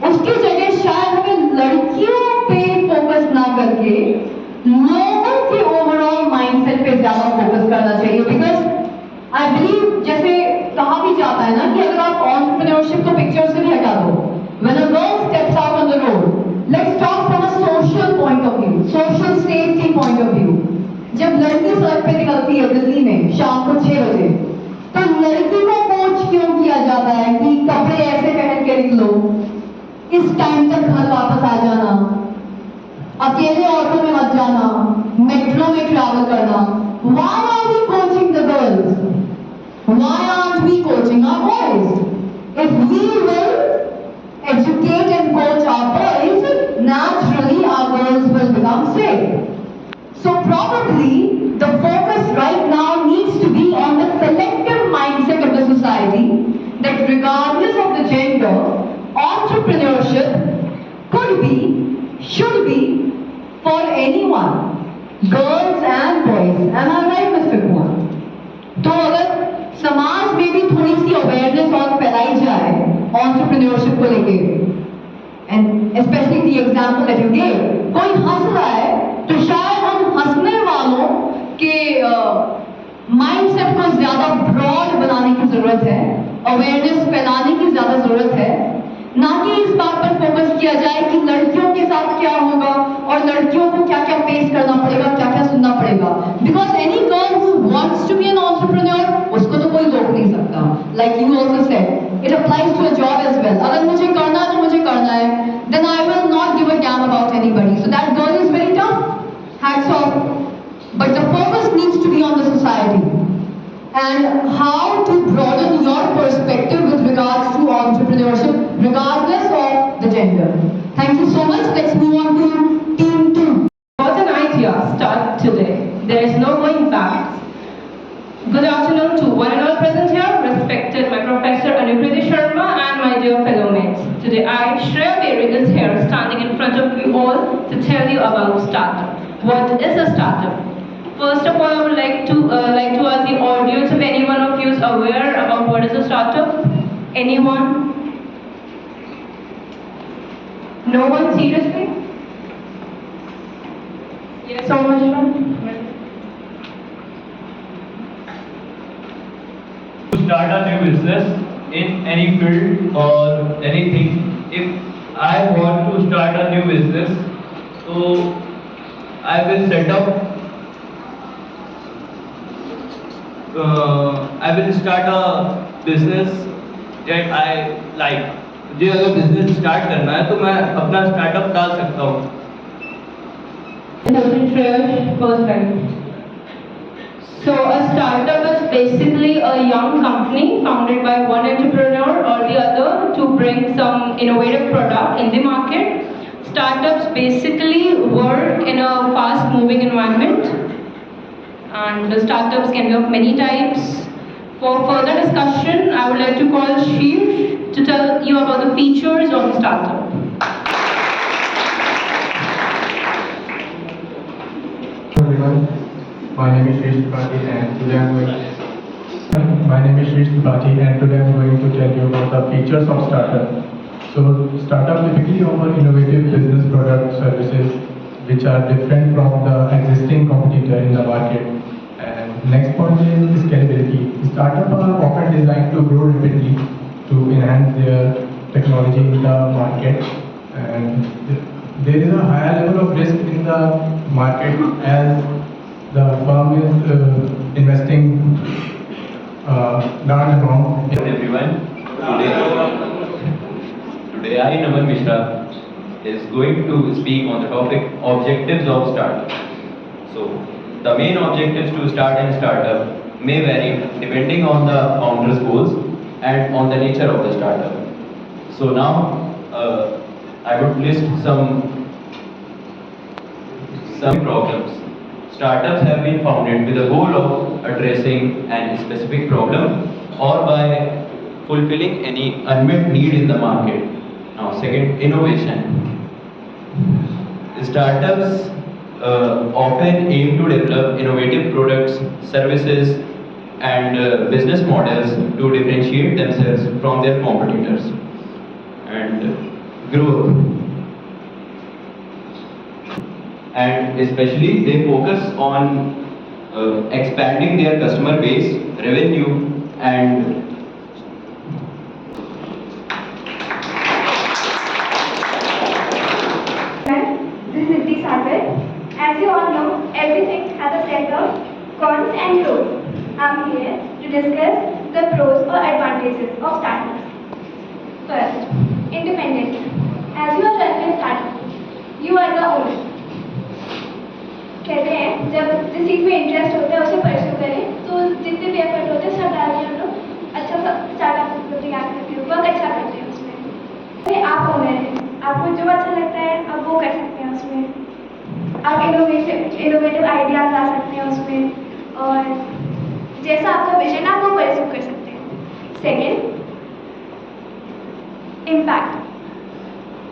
उसकी जगह शायद हमें लड़कियों पे फोकस ना करके लोगों के ओवरऑल माइंडसेट पे ज्यादा फोकस करना चाहिए। बिकॉज आई बिलीव, जैसे कहा भी जाता है ना कि अगर आप एंटरप्रेन्योरशिप को पिक्चर से भी हटा दो, when a girl steps out on the road, let's talk from a social point of view, social safety point of view. जब लड़की सड़क पे निकलती है दिल्ली में शाम को 6 बजे, तो लड़की को कोच क्यों किया जाता है कि कपड़े ऐसे पहन के निकलो, इस टाइम तक घर वापस आ जाना, अकेले ऑटो में मत जाना, मेट्रो में ट्रैवल करना। Why are we coaching the girls? Why aren't we coaching our boys? If we will educate and coach our boys, naturally our girls will become safe. So probably the focus right now needs to be on the collective mindset of the society that regardless of the gender, entrepreneurship could be, should be for anyone, girls and boys. Am I right, Mr. Kumar? तो अगर समाज में भी थोड़ी सी awareness और फैलाई जाए entrepreneurship को लेके, and especially the example that you gave, कोई हंस रहा है तो शायद हम हंसने वालों के माइंडसेट को ज्यादा ब्रॉड बनाने की जरूरत है, अवेयरनेस फैलाने की ज्यादा जरूरत है, ना कि इस बात पर फोकस किया जाए कि लड़कियों के साथ क्या होगा और लड़कियों को क्या क्या फेस करना पड़ेगा, क्या क्या सुनना पड़ेगा। Because any girl who wants to be an entrepreneur, उसको तो कोई रोक नहीं सकता। Like you also said, it applies to a job as well. अगर मुझे करना है तो मुझे करना है, then I will not give a damn about anybody. So that girl is very tough, hats off, but the focus needs to be on the society and how to broaden your perspective with regards to entrepreneurship regardless of the gender. Thank you so much. Let's move on to team 2. What an idea. Start today. There is no going back. Good afternoon to one and all present here, respected my Professor Anupriti Sharma and my dear fellow mates. Today I, Shreya Bering, is here standing in front of you all to tell you about startup. What is a startup? First of all, I would like to ask the audience if any one of you is aware about what is a startup. Anyone? No one, seriously? Yes, so much fun. To start a new business in any field or anything, if I want to start a new business, so I will set up. I will start a business that I like. मुझे अगर business start करना है तो मैं अपना startup डाल सकता हूँ। So a startup is basically a young company founded by one entrepreneur or the other to bring some innovative product in the market. Startups basically work in a fast-moving environment. And the startups can be of many types. For further discussion, I would like to call Sheesh to tell you about the features of the startup. Everyone, my name is Sheesh Tripathi and today I'm going to tell you about the features of startup. So startup typically offer innovative business products, services which are different from the existing competitor in the market. And next point is scalability. Startups are often designed to grow rapidly to enhance their technology in the market, and there is a higher level of risk in the market as the firm is investing large amount. Everyone, today I, Naman Mishra, is going to speak on the topic objectives of startup. So, the main objectives to start a startup may vary depending on the founder's goals and on the nature of the startup. So now, I would list some problems. Startups have been founded with the goal of addressing a specific problem or by fulfilling any unmet need in the market. Now, second, innovation. Startups often aim to develop innovative products, services, and business models to differentiate themselves from their competitors. And growth. And especially they focus on expanding their customer base, revenue, and this is Siddhi Sagar. As you all know, everything has a set of cons and pros. I'm here to discuss the pros or advantages of startups. First, independence. As you are running a startup, you are the owner. कहते हैं जब जिस चीज़ में interest होता है उसे pursue करें, तो जितने भी एफर्ट होते हैं सब डाल के हम लोग अच्छा सा स्टार्टअप तैयार करते हैं, वर्क अच्छा करते हैं उसमें। आप ओनर हैं, आपको जो अच्छा लगता है आप वो कर सकते हैं उसमें। आप इनोवेटिव आइडियाज ला सकते हैं उसमें, और जैसा आपका विजन है आप वो परस्यू कर सकते हैं। Second, impact.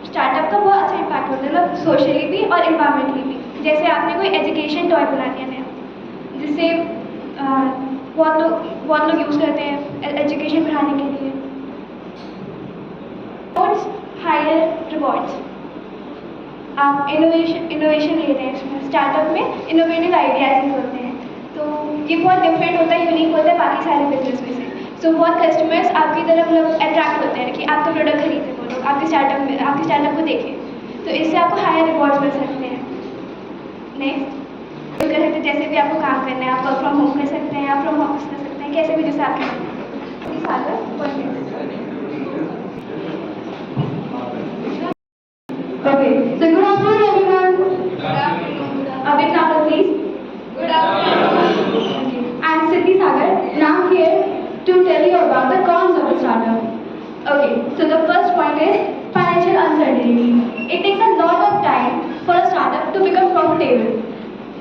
स्टार्टअप का बहुत अच्छा इम्पैक्ट होता है, मतलब सोशली भी और एनवायरमेंटली भी। जैसे आपने कोई एजुकेशन टॉय बना दिया नया, जिससे बहुत लोग यूज़ करते हैं एजुकेशन पढ़ाने के लिए। Higher rewards. आप इनोवेशन ले रहे हैं इसमें, स्टार्टअप में इनोवेटिव आइडियाज होते हैं, तो ये बहुत डिफरेंट होता है, यूनिक होता है बाकी सारे बिजनेस में से। सो बहुत कस्टमर्स आपकी तरफ मतलब अट्रैक्ट होते हैं कि आपका प्रोडक्ट खरीदें, वो लोग आपके स्टार्टअप को देखें, तो इससे आपको हायर रिवॉर्ड्स मिल सकते हैं। नेक्स्ट, कर सकते हैं जैसे भी आपको काम करना है, आप वर्क फ्रॉम होम कर सकते हैं, आप फ्रॉम ऑफिस कर सकते हैं, कैसे भी जैसे आप Okay, so good afternoon everyone. A bit louder please. Good afternoon. I am Siddhi Sagar and I am here to tell you about the cons of a startup. Okay, so the first point is financial uncertainty. It takes a lot of time for a startup to become profitable,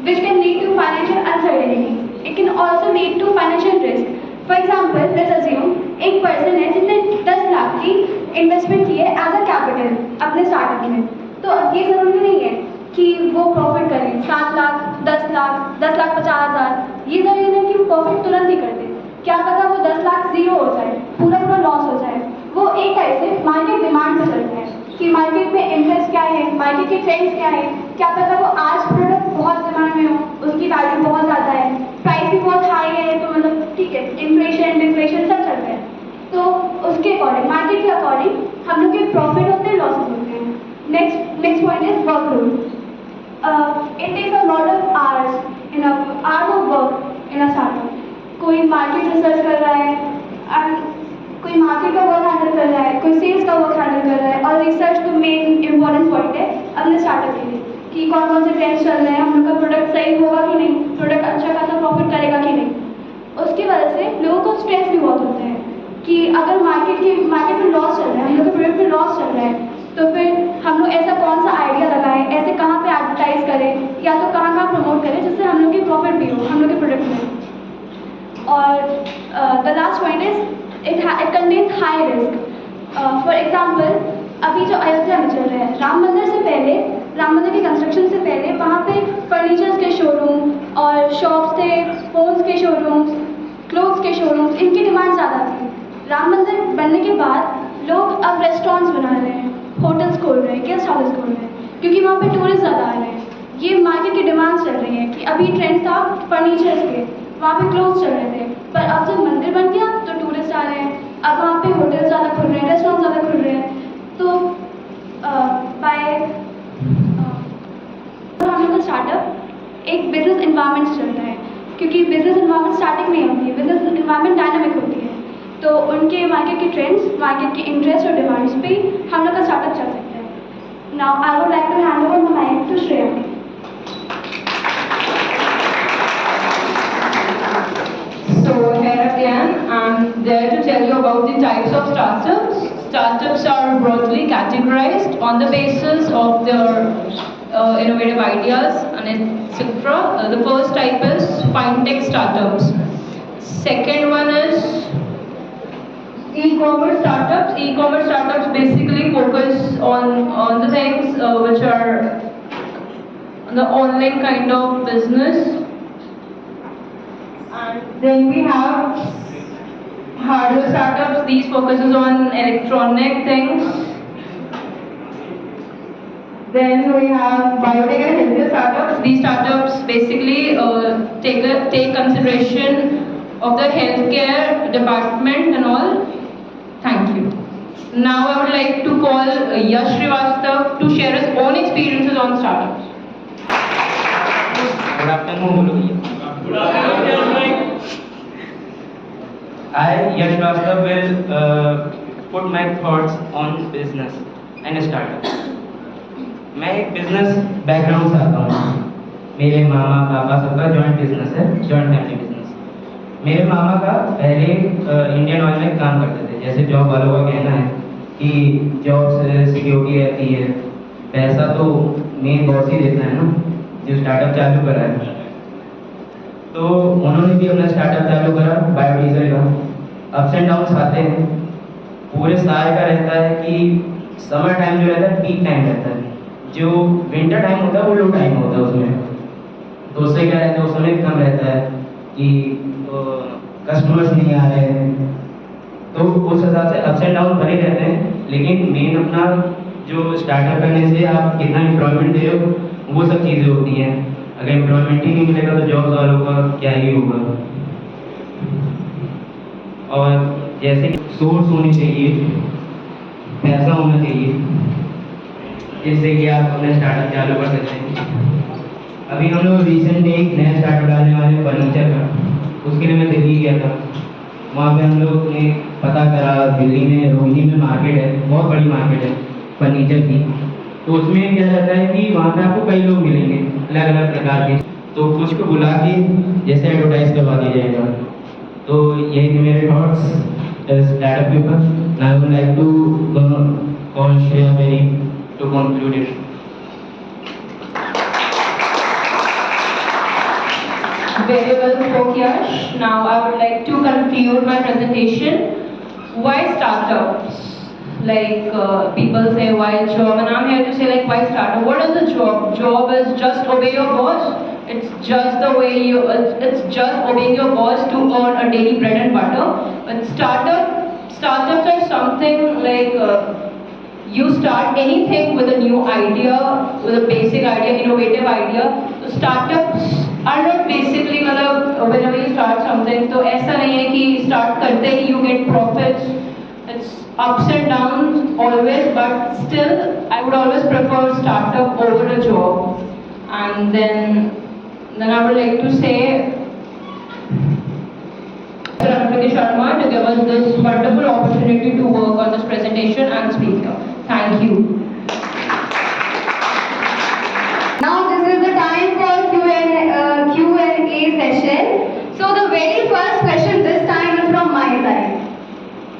which can lead to financial uncertainty. It can also lead to financial risk. For example, let's assume एक person है जिसने 10 लाख की investment की है as a capital अपने startup में, तो अब ये ज़रूरी नहीं है कि वो प्रॉफिट करें 7 लाख, 10 लाख, 10 लाख 50,000, ये ज़रूरी नहीं कि वो प्रॉफिट तुरंत ही कर दे। क्या पता वो 10 लाख ज़ीरो हो जाए, पूरा लॉस हो जाए। वो एक टाइप से मार्केट डिमांड पर चलते हैं कि मार्केट में इंटरेस्ट क्या है, मार्केट के ट्रेंड्स क्या है। क्या पता वो आज प्रोडक्ट बहुत डिमांड में हो, उसकी वैल्यू बहुत ज़्यादा है, प्राइस भी बहुत हाई है, तो मतलब ठीक है, इन्फ्लेशन डिफ्लेशन सब चल रहा है, तो उसके अकॉर्डिंग मार्केट के अकॉर्डिंग हम लोग के प्रॉफिट होते हैं, लॉसेस होते हैं। Next point is workload. It takes a lot of hours of work in a startup. कोई मार्केट रिसर्च कर रहा है, कोई मार्केट का वर्क हैंडल कर रहा है, कोई सेल्स का वर्क हैंडल कर रहा है, और रिसर्च तो मेन इम्पॉर्टेंट पॉइंट है अपने स्टार्टअप के लिए कि कौन कौन से ट्रेंड्स चल रहे हैं, हम लोग का प्रोडक्ट सही होगा कि नहीं, प्रोडक्ट अच्छा खासा प्रॉफिट करेगा कि नहीं। उसकी वजह से लोगों को स्ट्रेस भी बहुत होता है कि अगर मार्केट में लॉस चल रहा है, हम लोग के प्रोडक्ट में लॉस चल रहा है, तो फिर हम लोग ऐसा कौन सा आइडिया लगाएं, ऐसे कहाँ पे एडवर्टाइज करें, या तो कहाँ प्रमोट करें जिससे हम लोग की प्रॉफिट भी हो हम लोग के प्रोडक्ट में। और the last point is it contains high risk. For example, अभी जो अयोध्या में चल रहा है, राम मंदिर की कंस्ट्रक्शन से पहले वहाँ पे फर्नीचर्स के शोरूम और शॉप्स थे, फोन्स के शोरूम्स, क्लोथ्स के शोरूम्स, इनकी डिमांड ज़्यादा थी। राम मंदिर बनने के बाद लोग अब रेस्टोरेंट्स बना रहे हैं, होटल्स खोल रहे हैं, गेस्ट हाउस खोल रहे हैं, क्योंकि वहाँ पे टूरिस्ट ज़्यादा आ रहे हैं। ये मार्केट की डिमांड्स चल रही हैं कि अभी ट्रेंड था फर्नीचर्स के, वहाँ पे क्लोथ्स चल रहे थे, पर अब जब मंदिर बन गया तो टूरिस्ट आ रहे हैं, अब वहाँ पे होटल ज़्यादा खुल रहे हैं, रेस्टोरेंट ज़्यादा खुल रहे हैं। तो हम लोग का स्टार्टअप एक बिजनेस इन्वायरमेंट से चलता है, क्योंकि बिजनेस इन्वायरमेंट स्टार्टिंग नहीं होती है, बिजनेस इन्वायरमेंट डायनामिक होती है। तो उनके मार्केट के ट्रेंड्स, मार्केट के इंटरेस्ट और डिमांड्स पे हम लोग का स्टार्टअप चल सकता है। Now I would like to hand over the mic to Shreya. So here again, I'm there to tell you about the types of startups. Startups are broadly categorized on the basis of their innovative ideas and etc. The first type is fintech startups. Second one is e-commerce startups. E-commerce startups basically focus on the things which are the online kind of business. And then we have hardware startups. These focuses on electronic things. Then we have biotech and healthcare startups. These startups basically take consideration of the healthcare department and all. Thank you. Now I would like to call Yash Srivastav to share his own experiences on startups. Good afternoon. I, Yash Srivastav, will put my thoughts on business and startup. मैं एक business background से आता हूँ। मेरे मामा पापा सबका joint business है, joint family business. मेरे मामा का पहले इंडियन ऑयल में काम करते थे। जैसे जॉब वालों का कहना है कि जॉब से सिक्योरिटी रहती है, पैसा तो मेन बॉस ही देता है ना, जो स्टार्टअप चालू करा है। तो उन्होंने भी अपना स्टार्टअप चालू करा बायोडीजल का। अप्स एंड डाउन्स आते हैं, पूरे साल का रहता है कि समर टाइम जो रहता है पीक टाइम रहता है, जो विंटर टाइम होता है वो लो टाइम होता है उसमें। तो उससे क्या रहता है, उस समय कम रहता है कि कस्टमर्स नहीं आ रहे हैं, तो उस हिसाब से अप्स एंड डाउन बने रहते हैं। लेकिन मेन अपना जो स्टार्टअप करने से आप कितना एम्प्लॉयमेंट दे रहे हो वो सब चीज़ें होती हैं। अगर एम्प्लॉयमेंट ही नहीं मिलेगा तो जॉब्स वालों का क्या ही होगा। और जैसे सोर्स होनी चाहिए, पैसा होना चाहिए, जिससे कि आप अपना स्टार्टअप चालू कर सकते हैं। अभी हम लोग रिसेंटली एक नया स्टार्टअप डालने वाले फर्नीचर का, उसके लिए मैं दिल्ली गया था। वहाँ पे हम लोग ने पता करा, दिल्ली में रोहिणी में मार्केट है, बहुत बड़ी मार्केट है फर्नीचर की। तो उसमें क्या रहता है कि वहाँ पे आपको कई लोग मिलेंगे अलग अलग प्रकार के, तो कुछ को बुला के जैसे एडवर्टाइज करवा दिया जाएगा। तो यही थे मेरे थॉट्स स्टार्टअप के ऊपर। I would like to call Shreya मेरी to conclude it. Very well spoke, Yash. Now I would like to conclude my presentation. Why startups? Like people say why job, and I'm here to say like why startup? What is a job? Job is just obey your boss. It's just the way it's just obeying your boss to earn a daily bread and butter. But startups are something like you start anything with a new idea, with a basic idea, innovative idea. So startups are not basically मतलब whenever you start something, तो ऐसा नहीं है कि start करते ही you get profits. It's ups and downs always, but still I would always prefer startup over a job. And then I would like to say Ranvika Sharma to give us this wonderful opportunity to work on this presentation and speak here. Thank you. Now this is the time for Q&A session. So the very first question this time is from my side.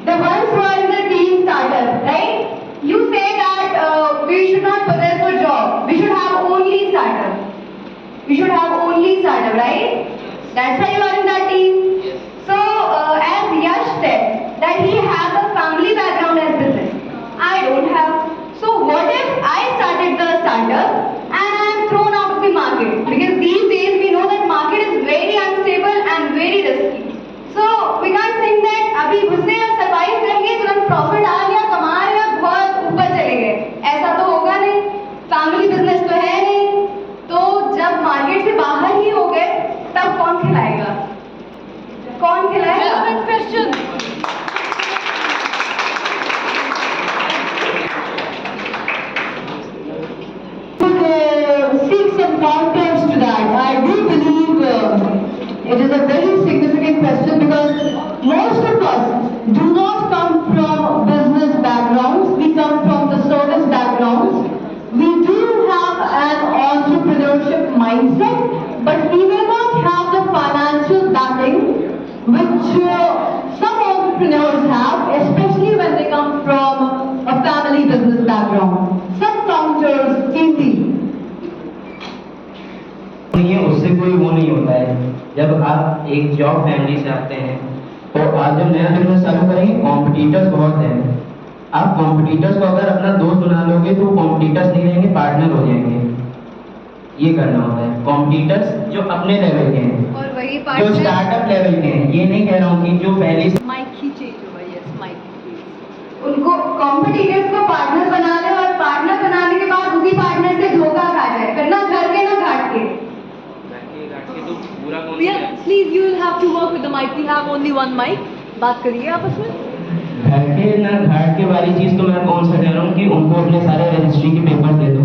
The ones who are in the team startup, right? You say that we should not possess a job. We should have only startup. We should have only startup, right? That's why you are in that team. So as Yash said that he has a family background as business. I don't have. So what if I started the startup and I am thrown out of the market? Because these days we know that market is very unstable and very risky. So we can't think that अभी घुसे और survive कर लिए, तुरंत profit आ गया, कमा रहे और बहुत ऊपर चले गए, ऐसा तो होगा नहीं, family business तो है नहीं। तो It is a very significant question because most of us do not come from business backgrounds. We come from the service backgrounds. We do have an entrepreneurship mindset, but we may not have the financial backing which some entrepreneurs have, especially when they come from a family business background. Some counters easy. उससे कोई वो नहीं होता है। जब आप एक job family से आते हैं तो आप जब नया बिजनेस चालू करेंगे, कॉम्पिटिटर्स बहुत हैं। आप कॉम्पिटिटर्स को अगर अपना दोस्त बना लोगे तो कॉम्पिटिटर्स नहीं रहेंगे, पार्टनर हो जाएंगे। ये करना होता है। कॉम्पिटिटर्स जो अपने लेवल के हैं और वही जो पार्टनर स्टार्टअप लेवल के हैं, ये नहीं कह रहा हूँ कि जो पहले से माइक ही चेंज होगा। Yes, mic. उनको कॉम्पिटिटर्स को पार्टनर बना ले और पार्टनर बनाने के बाद उसी पार्टनर से धोखा खा जाए, फिर ना घर के ना घाट के। Please, you will have to work with the mic. We have only one mic. बात करिए आपस में। घर के ना घाट के वाली चीज़ तो मैं कौन सा कह रहा हूँ कि उनको अपने सारे रजिस्ट्री के पेपर दे दो।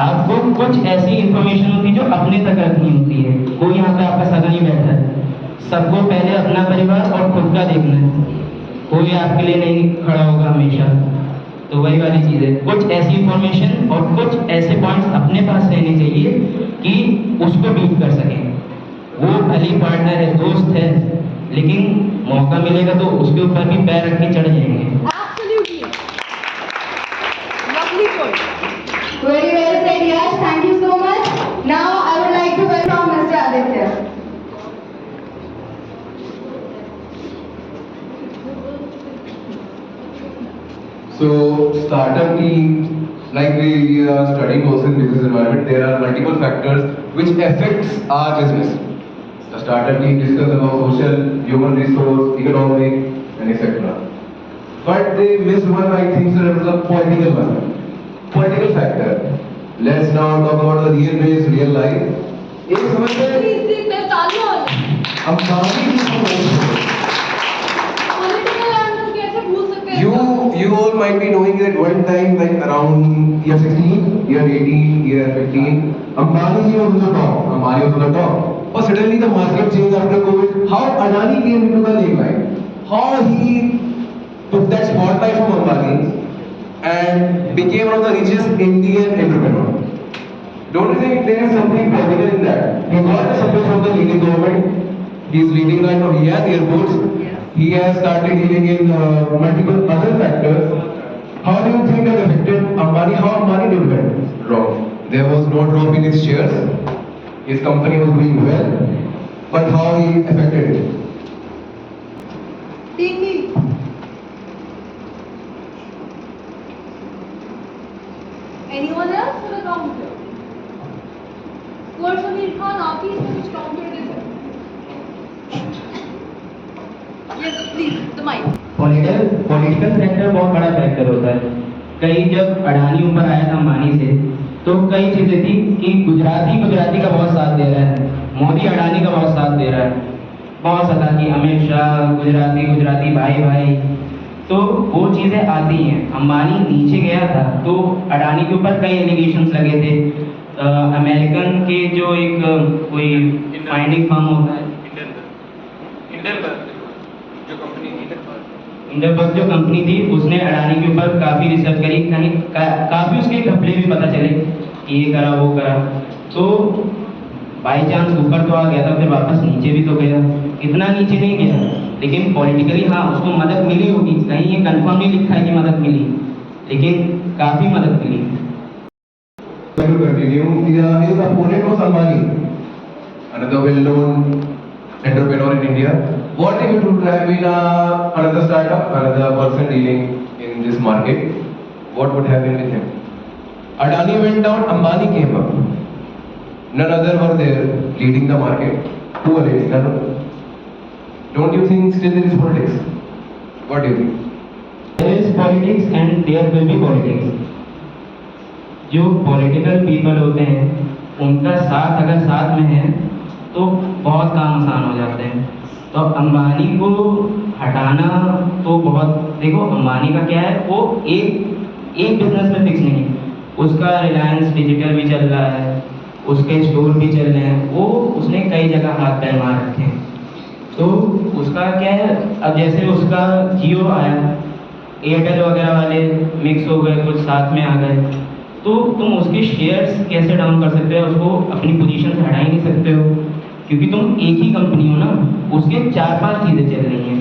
आपको कुछ ऐसी इंफॉर्मेशन होती है जो अपने तक रखनी होती है। कोई यहाँ पे आपका सगा नहीं बैठा है, सबको पहले अपना परिवार और खुद का देखना है। कोई आपके लिए नहीं खड़ा होगा हमेशा। तो वही वाली चीज़ है, कुछ ऐसी इंफॉर्मेशन और कुछ ऐसे पॉइंट्स अपने पास रहने चाहिए कि उसको बीट कर सकें। वो भली पार्टनर है, दोस्त है, लेकिन मौका मिलेगा तो उसके ऊपर भी पैर रख के चढ़ जाएंगे। Absolutely. Lovely point. Very well said, Yash. Thank you so much. Now I would like to welcome Mr. Aditya. So startup team, like we are studying also in business environment, there are multiple factors which affects our business. The startup team discuss about social, human resource, economic, and etc. But they miss one, I think, so the political one. Political factor. Let's now talk about the real base, real life. एक समझते हैं You all might be knowing that one time, like around year 16, year 18, year 15, Ambani was on the top. Ambani was on the top. But suddenly the market changed after COVID. How Adani came into the limelight? How he took that spotlight from Ambani and became one of the richest Indian entrepreneur. Don't you think there is something political in that? He got the support from the leading government. He is leading right now. He has airports. He has started dealing in multiple other factors. How do you think that affected Ambani? How Ambani did well? Wrong. There was no drop in his shares. His company was doing well. But how he affected it? Anyone else with a counter? Poor Samir Khan, आप ही इसमें कुछ counter दे सकते। Yes, please, the mic. Political factor बहुत बड़ा factor होता है। कई जब अडानी ऊपर आया था अंबानी से, तो कई चीज़ें थी कि गुजराती का बहुत साथ दे रहा है, मोदी अडानी का बहुत साथ दे रहा है, बहुत सा था कि अमित शाह गुजराती भाई, तो वो चीज़ें आती हैं। अंबानी नीचे गया था तो अडानी के ऊपर कई एलिगेशंस लगे थे। अमेरिकन के जो एक कोई फाइंडिंग फर्म होता है, इंडरबर्ग जो कंपनी थी, उसने अडानी के ऊपर काफ़ी रिसर्च करी, कहीं काफ़ी उसके घपले भी पता चले कि ये करा वो करा, तो बाई चांस ऊपर तो आ गया था, फिर वापस नीचे भी तो गया। इतना नीचे नहीं गया, लेकिन पॉलिटिकली हाँ उसको मदद मिली होगी, कहीं ये कंफर्म नहीं लिखा है कि मदद मिली, लेकिन काफ़ी मदद मिली। To continue, his opponent was Ambani, another well-known entrepreneur in India. What if it would have been another startup, another person dealing in this market? What would happen with him? Adani went down, Ambani came up. None other were there leading the market. Who were leading? None. Don't you think still there is politics? What do you think? There is politics and there will be politics. जो political people होते हैं उनका साथ अगर साथ में है तो बहुत काम आसान हो जाते हैं। तो अंबानी को हटाना तो बहुत, देखो अंबानी का क्या है, वो एक बिजनेस में फिक्स नहीं है, उसका रिलायंस डिजिटल भी चल रहा है, उसके स्टोर भी चल रहे हैं, वो उसने कई जगह हाथ पैर मार रखे हैं। तो उसका क्या है, अब जैसे उसका जियो आया, एयरटेल वगैरह वाले मिक्स हो गए, कुछ साथ में आ गए, तो तुम उसके शेयर्स कैसे डाउन कर सकते हो? उसको अपनी पोजीशन से हटा ही नहीं सकते हो, क्योंकि तुम एक ही कंपनी हो ना, उसके 4-5 चीज़ें चल रही हैं,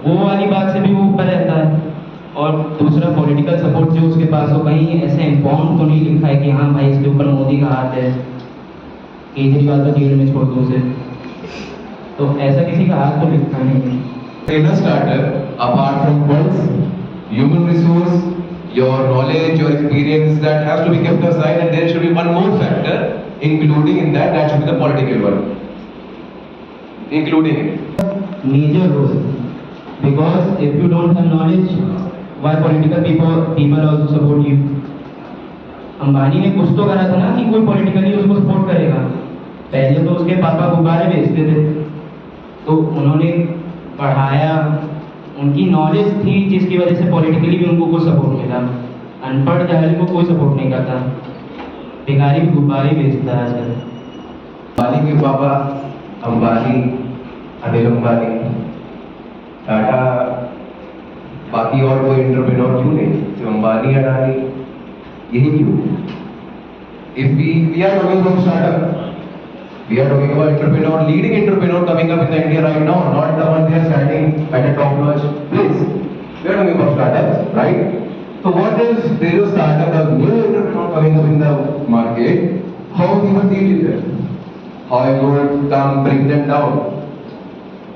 वो वाली बात से भी वो ऊपर रहता है। और दूसरा पॉलिटिकल सपोर्ट जो उसके पास हो, कहीं ऐसे इन्फॉर्म तो नहीं लिखा है कि हाँ भाई इसके ऊपर मोदी का हाथ है, केजरीवाल तो जेल में छोड़ दो उसे, तो ऐसा किसी का हाथ तो लिखा नहीं है। In a startup, apart from funds, human resource, your knowledge, your experience, that has to be kept aside, and there should be one more factor, including in that should be the political one. Including it. Major role, because if you don't have knowledge, why political people also support you? Ambani ने कुछ तो करा था ना कि कोई politically उसको support करेगा। पहले तो उसके पापा गुब्बारे बेचते थे, तो उन्होंने पढ़ाया, उनकी नॉलेज थी जिसकी वजह से पॉलिटिकली भी उनको कुछ सपोर्ट मिला। अनपढ़ जाहिल को कोई सपोर्ट नहीं करता, भिखारी भी गुब्बारे बेचता है आजकल। अंबानी के पापा अंबानी, अनिल अंबानी, टाटा, बाकी और कोई एंटरप्रेन्योर क्यों नहीं, सिर्फ अंबानी अडानी, यही क्यों? If we are talking about startup, we are talking about entrepreneur, leading entrepreneur coming up in the India right now, not the one they are standing at a top notch place. We are talking about startups, right? So what is there is a startup, a new entrepreneur coming up in the market? How he will deal with them? How he would come bring them down?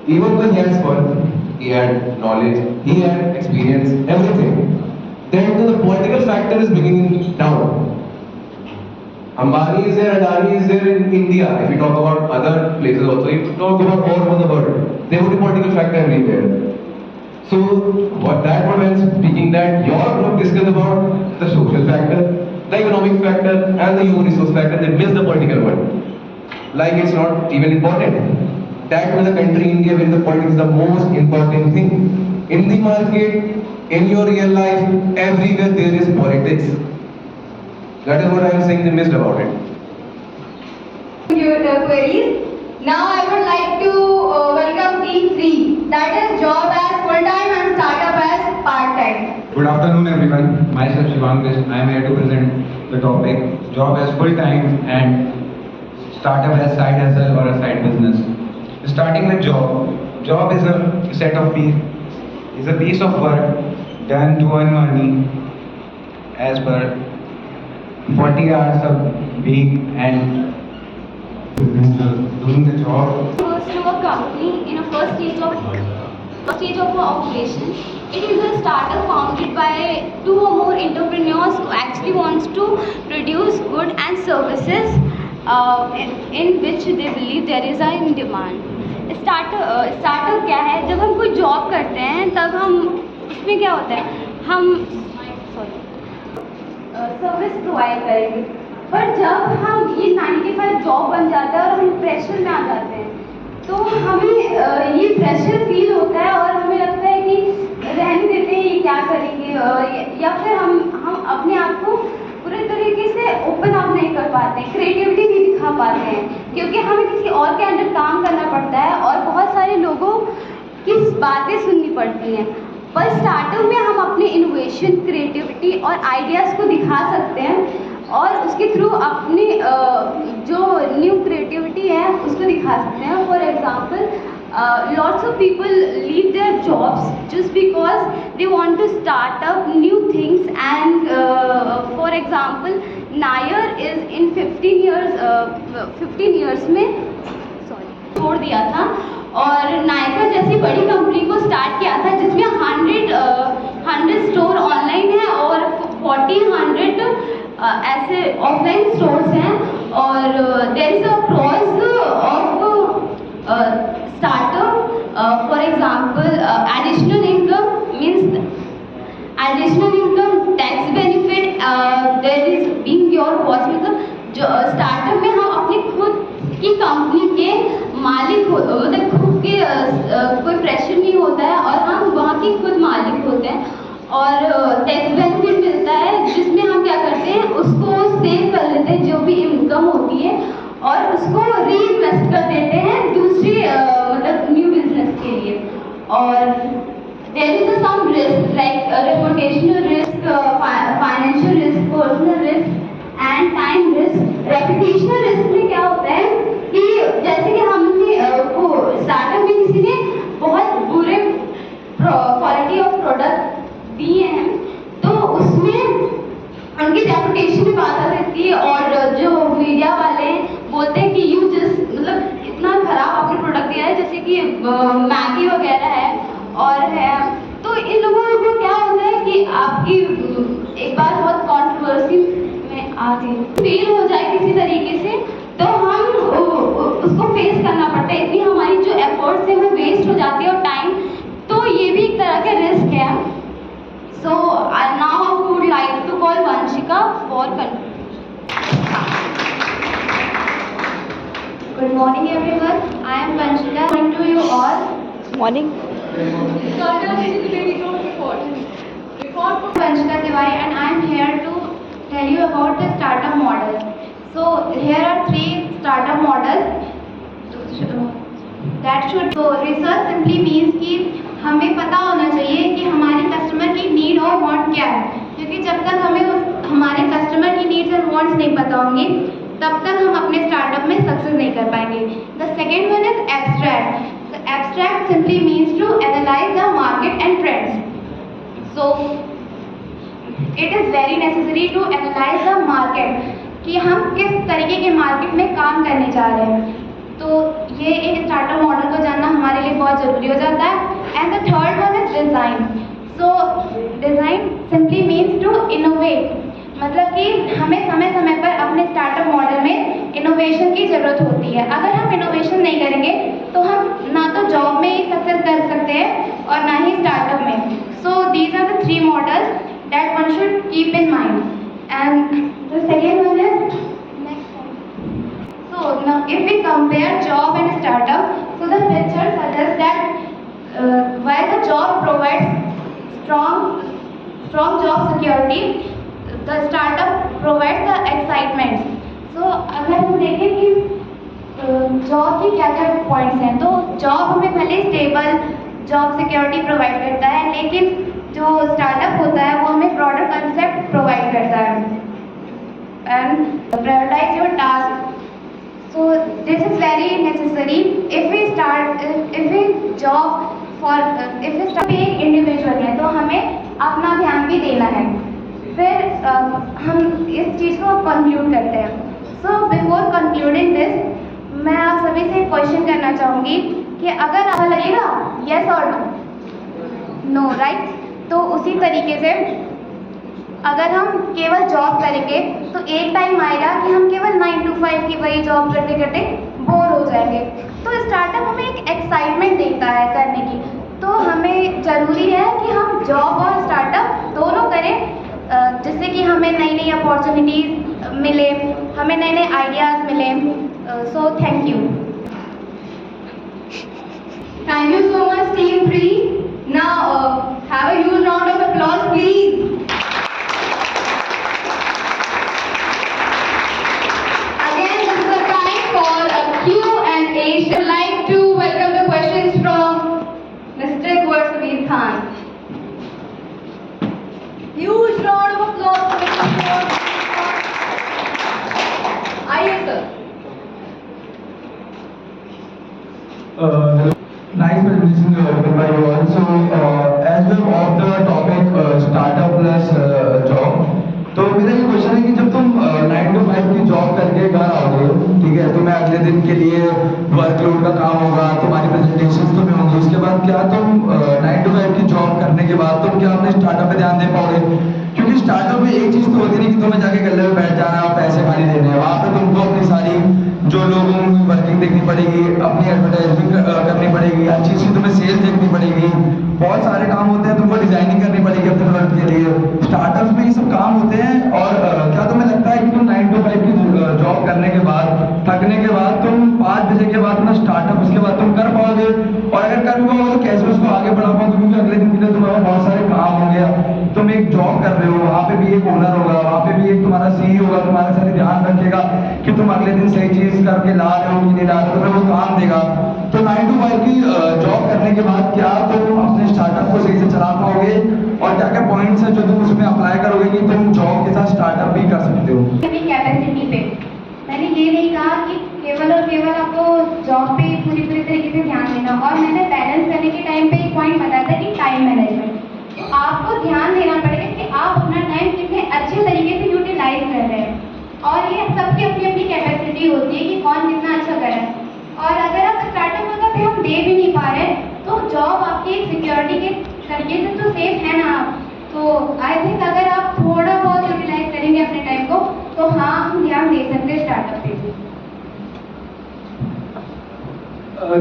Even though he has fun, he had knowledge, he had experience, everything. Then the political factor is bringing him down. Ambani is there, Adani is there in India. If we talk about other places also, if we talk about all over the world, there would be political factor everywhere. So what was speaking that your group discussed about the social factor, the economic factor, and the human resource factor. They miss the political one. Like it's not even important. That was the country India where the politics is the most important thing. In the market, in your real life, everywhere there is politics. That is what I am saying they missed about it. Your queries. Now I would like to welcome team 3, that is job as full-time and startup as part-time. Good afternoon everyone. Myself Shivang Krishna. I am here to present the topic job as full-time and startup as side hustle or a side business. Starting with job. Job is a piece of work done to earn money as per 40 hours a week and doing the job. Goes to a company in a first stage of operation. It is a startup founded by 2 or more entrepreneurs who actually wants to produce goods and services in which they believe there is a in demand. Startup क्या है? जब हम कोई job करते हैं तब हम उसमें क्या होता है, हम सर्विस प्रोवाइड करेंगे, पर जब हम ये 9 to 5 जॉब बन जाता है और हम प्रेशर में आ जाते हैं तो हमें ये प्रेशर फील होता है और हमें लगता है कि रहने देते हैं, ये क्या करेंगे, या फिर हम अपने आप को पूरे तरीके से ओपन अप नहीं कर पाते हैं, क्रिएटिविटी नहीं दिखा पाते हैं, क्योंकि हमें किसी और के अंडर काम करना पड़ता है और बहुत सारे लोगों की बातें सुननी पड़ती हैं। पर स्टार्टअप में हम अपने इनोवेशन, क्रिएटिविटी और आइडियाज़ को दिखा सकते हैं और उसके थ्रू अपनी जो न्यू क्रिएटिविटी है उसको दिखा सकते हैं। For example, lots of people leave their jobs just because they want to start up new things, and for example, Nair is in 15 years में छोड़ दिया था और नायका जैसी बड़ी कंपनी को स्टार्ट किया था जिसमें 100 स्टोर ऑनलाइन है और 100 ऐसे ऑफलाइन स्टोर्स हैं, और there is a pros of startup. For example, additional income, tax benefit, there is being your boss. मतलब जो स्टार्टअप में हम अपनी खुद की कंपनी के मालिक मतलब खुद के कोई प्रेशर नहीं होता है और हम वहाँ की खुद मालिक होते हैं, और टैक्स बेनिफिट मिलता है जिसमें हम क्या करते हैं उसको सेव कर लेते हैं, जो भी इनकम होती है और उसको रीइन्वेस्ट कर देते हैं दूसरी मतलब न्यू बिजनेस के लिए। और there is some risk like reputational risk, financial risk, personal risk and time risk. Reputational risk में क्या होता है कि जैसे कि हमने वो स्टार्टअप में किसी ने बहुत बुरे क्वालिटी ऑफ प्रोडक्ट दिए हैं तो उसमें उनकी रेपुटेशन भी बात आ सकती है, और जो मीडिया वाले बोलते हैं कि यू जस्ट मतलब इतना खराब आपने प्रोडक्ट दिया है, जैसे कि मैगी वगैरह है और है। तो इन लोगों को क्या होता है कि आपकी एक बार बहुत कंट्रोवर्सी में आती फेल हो जाए किसी तरीके से तो हम उसको फेस करना पड़ता है, इतनी हमारी जो एफर्ट्स है वो वेस्ट हो जाती है और टाइम, तो ये भी एक तरह का रिस्क है। So now I would like to call Vanshika for conclusion. Good morning everyone. I am Vanshika. Morning to you all. Morning. Vanshika Tiwari and I am here to tell you about the startup models. So here are 3 startup models that should. So research simply means कि हमें पता होना चाहिए कि हमारे customer की need और want क्या है, क्योंकि जब तक हमें हमारे कस्टमर की नीड्स और वांट्स नहीं पता होंगे तब तक हम अपने स्टार्टअप में सक्सेस नहीं कर पाएंगे। The second one is abstract. Abstract simply means to analyse the market and trends. So it is very necessary to analyse the market कि हम किस तरीके के मार्केट में काम करने जा रहे हैं, तो ये एक स्टार्टअप मॉडल को जानना हमारे लिए बहुत ज़रूरी हो जाता है। And the third one is design. So design simply means to innovate, मतलब कि हमें समय समय पर अपने स्टार्टअप मॉडल में इनोवेशन की ज़रूरत होती है। अगर हम इनोवेशन नहीं करेंगे तो हम ना तो जॉब में ही सक्सेस कर सकते हैं और ना ही स्टार्टअप में। So these are the 3 models that one should keep in mind. And the second one is So now if we compare job and startup, so the picture suggests that while the job provides strong job security, the startup provides the excitement. So अगर हम देखें कि job की क्या क्या points हैं, तो job हमें भले स्टेबल जॉब सिक्योरिटी प्रोवाइड करता है, लेकिन जो स्टार्टअप होता है वो हमें ब्रॉडर कंसेप्ट प्रोवाइड करता है and prioritise your task. So this is very necessary if we start एक इंडिविजुअल में, तो हमें अपना ध्यान भी देना है। फिर हम इस चीज़ को कंक्लूड करते हैं। सो बिफोर कंक्लूडिंग दिस, मैं आप सभी से एक क्वेश्चन करना चाहूँगी कि अगर आपको लगेगा येस और नो राइट, तो उसी तरीके से अगर हम केवल जॉब करेंगे तो एक टाइम आएगा कि हम केवल 9 to 5 की वही जॉब करते करते बोर हो जाएंगे। तो स्टार्टअप हमें एक एक्साइटमेंट देता है करने की, तो हमें ज़रूरी है कि हम जॉब और स्टार्टअप दोनों करें, जिससे कि हमें नई नई अपॉर्चुनिटीज़ मिले, हमें नए नए आइडियाज़ मिले। So thank you. Thank you so much, Team 3. Now, have a huge round of applause, please. Again, this is the time for a Q&A. I would like to welcome the questions from Mr. Gursabir Khan. Huge round of applause for Mr. Gursabir Khan. आइए sir. Nice presentation given by you all. So, as we have of the topic startup plus job, तो मेरा ये question है कि जब तुम 9 to 5 की job करके घर आओगे, ठीक है, तुम्हें अगले दिन के लिए वर्कलोड का काम होगा, तुम्हारी प्रेजेंटेशंस तुम्हें होंगी, उसके बाद क्या तुम 9 to 5 की जॉब करने के बाद तुम क्या अपने स्टार्टअप पे ध्यान दे पाओगे? क्योंकि स्टार्टअप में एक चीज़ तो होती नहीं कि तुम्हें जाके गले में बैठ जाना और पैसे खाली देने हैं, वहाँ पे तुमको अपनी सारी जो लोगों की वर्किंग देखनी पड़ेगी, अपनी एडवर्टाइजमेंट करनी पड़ेगी, हर चीज़ की तुम्हें सेल्स देखनी पड़ेगी, बहुत सारे काम होते हैं, तुमको डिजाइनिंग करनी पड़ेगी अपने प्रोडक्ट के लिए। स्टार्टअप्स में ये सब काम होते हैं। और क्या तुम्हें लगता है कि तुम 9 to 5 की जॉब करने के बाद, थकने के बाद, तुम 5 बजे के बाद अपना स्टार्टअप उसके बाद तुम कर पाओगे? और अगर कर भी पाओगे तो कैसे उसको आगे बढ़ा पाओगे? क्योंकि अगले दिन के लिए तुम्हारे बहुत सारे काम होंगे। तुम एक जॉब कर रहे हो, वहाँ पे भी एक ओनर होगा, वहाँ पे भी एक तुम्हारा CEO होगा, तुम्हारा सारे ध्यान रखेगा कि तुम अगले दिन सही चीज़ कर के ला रहे हो कि नहीं ला रहे हो, तो फिर वो काम देगा। तो 9 to 5 की जॉब करने के बाद क्या तुम अपने स्टार्टअप को सही से चला पाओगे, और क्या क्या पॉइंट्स हैं जो तुम उसमें अप्लाई करोगे कि तुम जॉब के साथ स्टार्टअप भी कर सकते हो? अपनी कैपेसिटी पे मैंने ये नहीं कहा कि केवल और केवल आपको जॉब पे पूरी तरीके से ध्यान देना, और मैंने बैलेंस करने के टाइम पे एक पॉइंट बताया था कि टाइम मैनेजमेंट। आपको ध्यान देना पड़ेगा कि आप अपना टाइम कितने अच्छे तरीके से यूटिलाइज कर रहे हैं, और ये सबकी अपनी अपनी कैपेसिटी होती है कि कौन कितना अच्छा कर रहा है। और अगर आप स्टार्टअप में कभी हम दे भी नहीं पा रहे तो जॉब आपकी एक सिक्योरिटी के तरीके से तो सेफ है ना आप। तो आई थिंक अगर आप थोड़ा बहुत यूटिलाइज करेंगे अपने टाइम को तो हाँ हम ध्यान दे सकते हैं स्टार्टअप पे।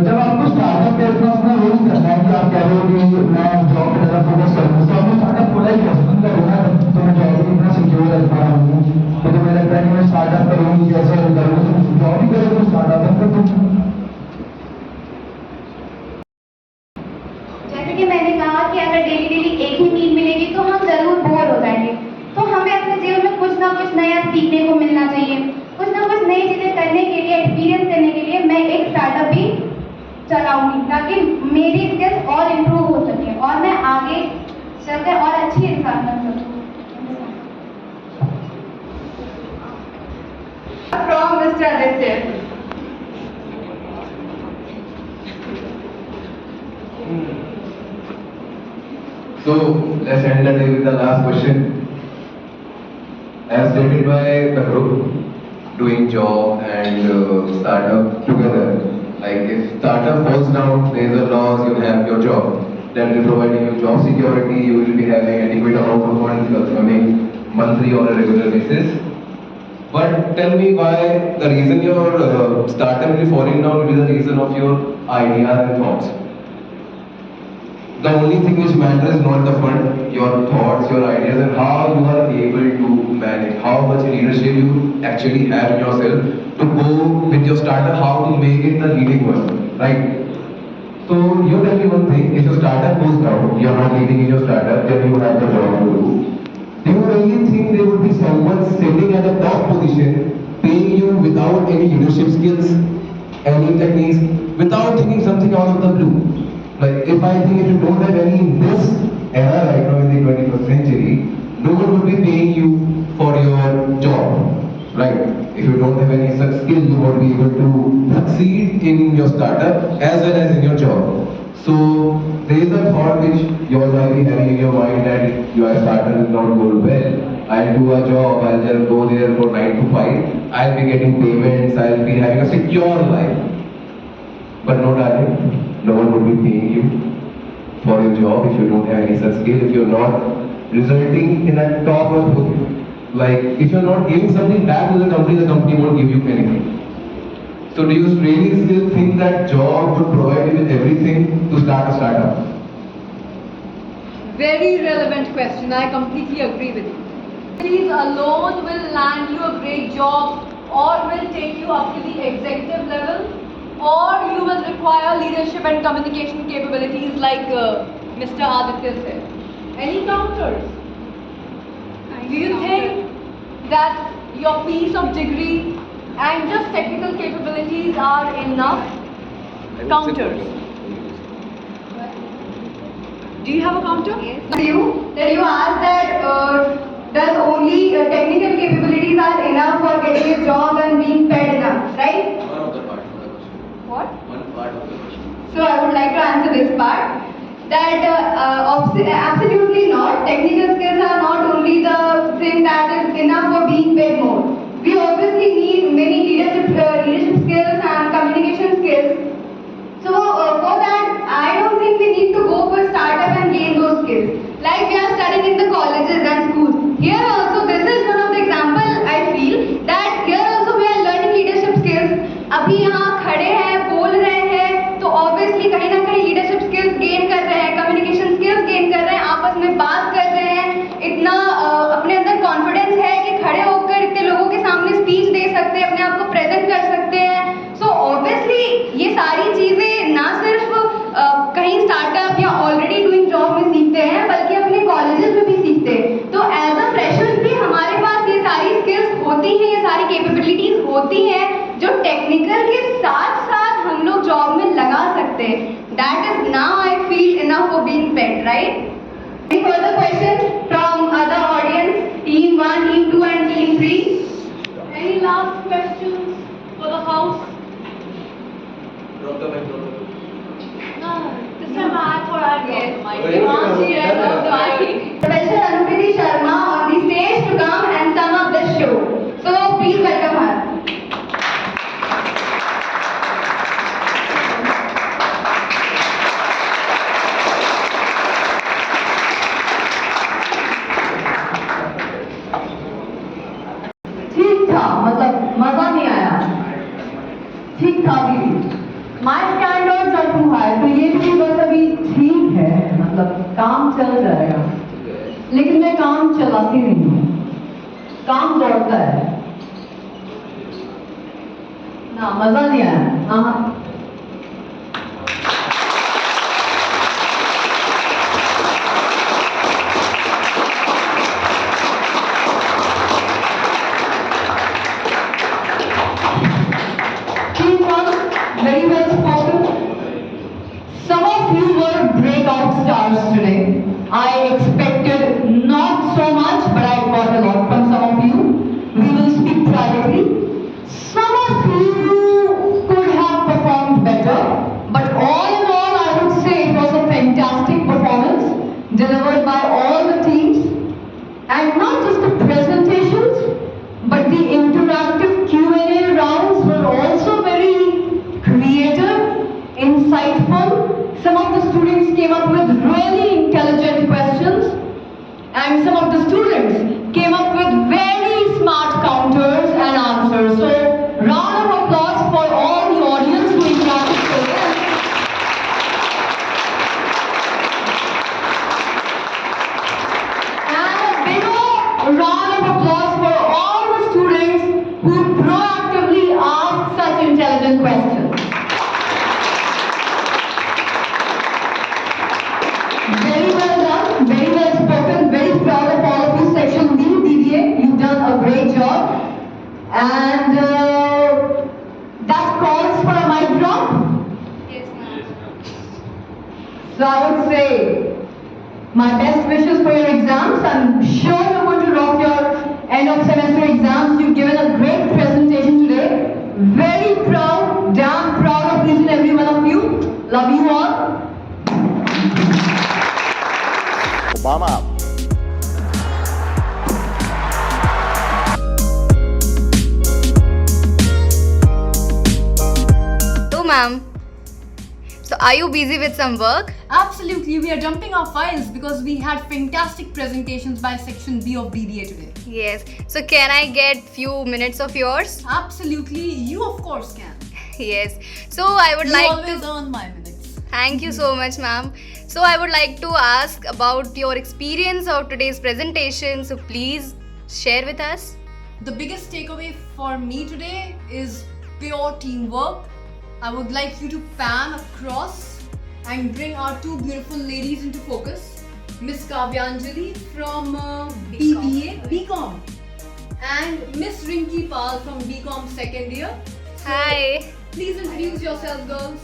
जब आपको स्टार्टअप पे अपना रोज करना है कि आप कह रहे हो कि मैं जॉब पे ज़्यादा फोकस करूँ, तो आपने स्टार्टअप खोला ही कैसे? बंद करो ना, तो मैं जॉब में इतना सिक्योर रह पा रहा हूँ, तो मुझे लगता है कि मैं स्टार्टअप करूँगी कैसे करूँ, जॉब ही करो तो स्टार्टअप कर दो। जैसे कि मैंने कहा कि अगर डेली एक ही मील मिलेगी तो हम जरूर बोर हो जाएंगे। तो हमें अपने जीवन में कुछ ना कुछ नया सीखने को मिलना चाहिए, कुछ ना कुछ नई चीज़ें करने के लिए, एक्सपीरियंस करने के लिए मैं एक स्टार्टअप भी चलाऊंगी ताकि मेरी स्किल्स और इम्प्रूव हो सके और मैं आगे चलकर और अच्छी इंसान बन सकूँ। From Mr. Aditya. So let's end the day with the last question. As stated by the group, doing job and startup together. Like if startup falls down, there is a loss, you have your job. That will providing you job security, you will be having adequate amount of funds coming monthly or a regular basis. But tell me why the reason your startup will be falling down will be the reason of your ideas and thoughts. The only thing which matters is not the fund, your thoughts, your ideas, and how you are able to manage, how much leadership you actually have in yourself to go with your startup, how to make it the leading one, right? So you tell me one thing, if your startup goes down, you are not leading in your startup, then you have the job to do. Do you really think there would be someone sitting at a top position, paying you without any leadership skills, any techniques, without thinking something out of the blue? Like if I think if you don't have any in this era right now in the 21st century, no one would be paying you for your job, right? If you don't have any such skill, you won't be able to succeed in your startup as well as in your job. So there is a thought which you all might be having in your mind that your startup will not go well. I'll do a job, I'll just go there for 9 to 5, I'll be getting payments, I'll be having a secure life. But no darling. No one would be paying you for your job if you don't have any such skill, if you're not resulting in a top of, like if you're not giving something back to the company won't give you anything. So do you really still think that job would provide you with everything to start a startup? Very relevant question. I completely agree with you. These alone will land you a great job or will take you up to the executive level, or you will require leadership and communication capabilities like Mr. Aditya said. Any counters? Do you think that your piece of degree and just technical capabilities are enough? Counters? Do you have a counter? Yes. You asked that does only technical capabilities are enough for getting a job and being paid enough, right? What? One part of the question. So I would like to answer this part, that absolutely not. Technical skills are not only the thing that is enough for being paid more. We obviously need many leadership skills and communication skills. So for that, I don't think we need to go for startup and gain those skills. Like we are studying in the colleges and schools. Here also, this is one of the example I feel that here also we are learning leadership skills. अभी यहाँ खड़े हैं, बोल रहे हैं, तो obviously कहीं ना कहीं leadership skills gain कर रहे हैं, communication skills gain कर रहे हैं, आपस में बात कर रहे हैं, इतना अपने अंदर confidence है कि खड़े होकर इतने लोगों के सामने speech दे सकते हैं, अपने आप को present कर सकते हैं. say that is now I feel enough for being pet, right? Any further questions from other audience, team 1, team 2 and team 3? Any last questions for the house? Drop the mic, drop the mic. This time I thought I'd Yes. go. Professor Anupati Sharma on the stage to come and sum up this show. So please welcome her. ठीक था, मतलब मजा नहीं आया, ठीक था भी। My standard are too high, तो ये भी बस अभी ठीक है, मतलब काम चल जाएगा, लेकिन मैं काम चलाती नहीं हूँ, काम दौड़ता है ना, मजा नहीं आया। हाँ very well spoken. Some of you were breakout stars today. I expected not so much, but I got a lot from some of you. We will speak privately. Some of you could have performed better, but all in all, I would say it was a fantastic performance delivered by all the teams. And not just the presentations, but the interactive Q&A rounds were also very creative, insightful. Some of the students came up with really intelligent questions, and some of the students came up with very smart counters and answers. So, round of applause for all the audience who interacted today. And a bigger round of applause for all the students who proactively asked such intelligent questions. Very well done, very well spoken, very proud of all of you. Section B, BBA, you've done a great job. And that calls for a mic drop. Yes, ma'am. So I would say, my best wishes for your exams. I'm sure you're going to rock your end of semester exams. You've given a great presentation today. Very proud, damn proud of each and every one of you. Love you all. Obama. So ma'am, so are you busy with some work? Absolutely, we are dumping our files because we had fantastic presentations by section B of BBA today. Yes. So can I get few minutes of yours? Absolutely, you of course can. Yes. So I would You like always to earn my minutes. thank you so much, ma'am. So I would like to ask about your experience of today's presentation. So please share with us. The biggest takeaway for me today is pure teamwork. I would like you to pan across and bring our two beautiful ladies into focus. Miss Kavyanjali from BBA, BCom, and Miss Rinki Pal from BCom second year. So, Hi. Please introduce yourself, girls.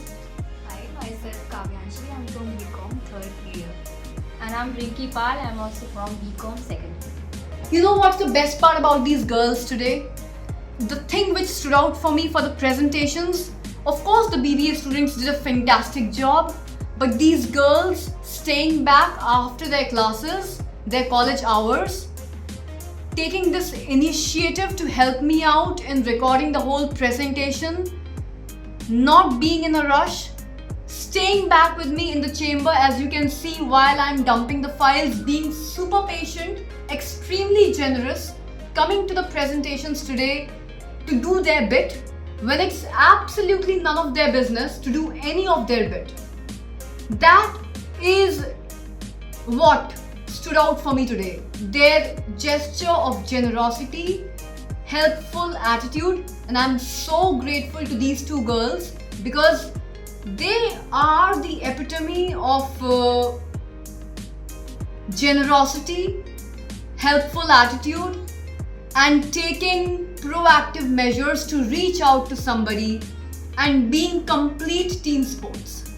Hi, myself Kavyanjali. I'm from BCom third year. And I'm Rinki Pal. I'm also from BCom second year. You know what's the best part about these girls today? The thing which stood out for me for the presentations, of course the BBA students did a fantastic job, but these girls staying back after their classes, their college hours, taking this initiative to help me out in recording the whole presentation, not being in a rush, staying back with me in the chamber as you can see while I'm dumping the files, being super patient, extremely generous, coming to the presentations today to do their bit when it's absolutely none of their business to do any of their bit. That is what stood out for me today. Their gesture of generosity, helpful attitude, and I'm so grateful to these two girls because they are the epitome of generosity, helpful attitude, and taking proactive measures to reach out to somebody and being complete team sports.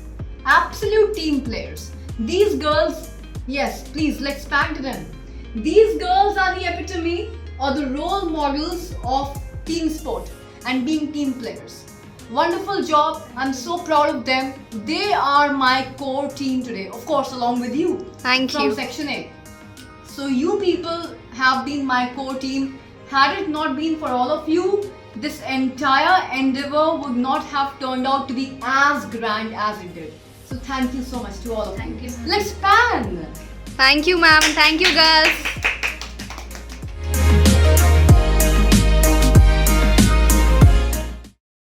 absolute team players. These girls, yes, please let's pan to them. These girls are the epitome or the role models of team sport and being team players. Wonderful job. I'm so proud of them. They are my core team today, of course, along with you. Thank from you. Section A. So you people have been my core team. Had it not been for all of you, this entire endeavor would not have turned out to be as grand as it did. So thank you so much to all of you. Thank you. Let's pan. Thank you, ma'am. Thank you, girls.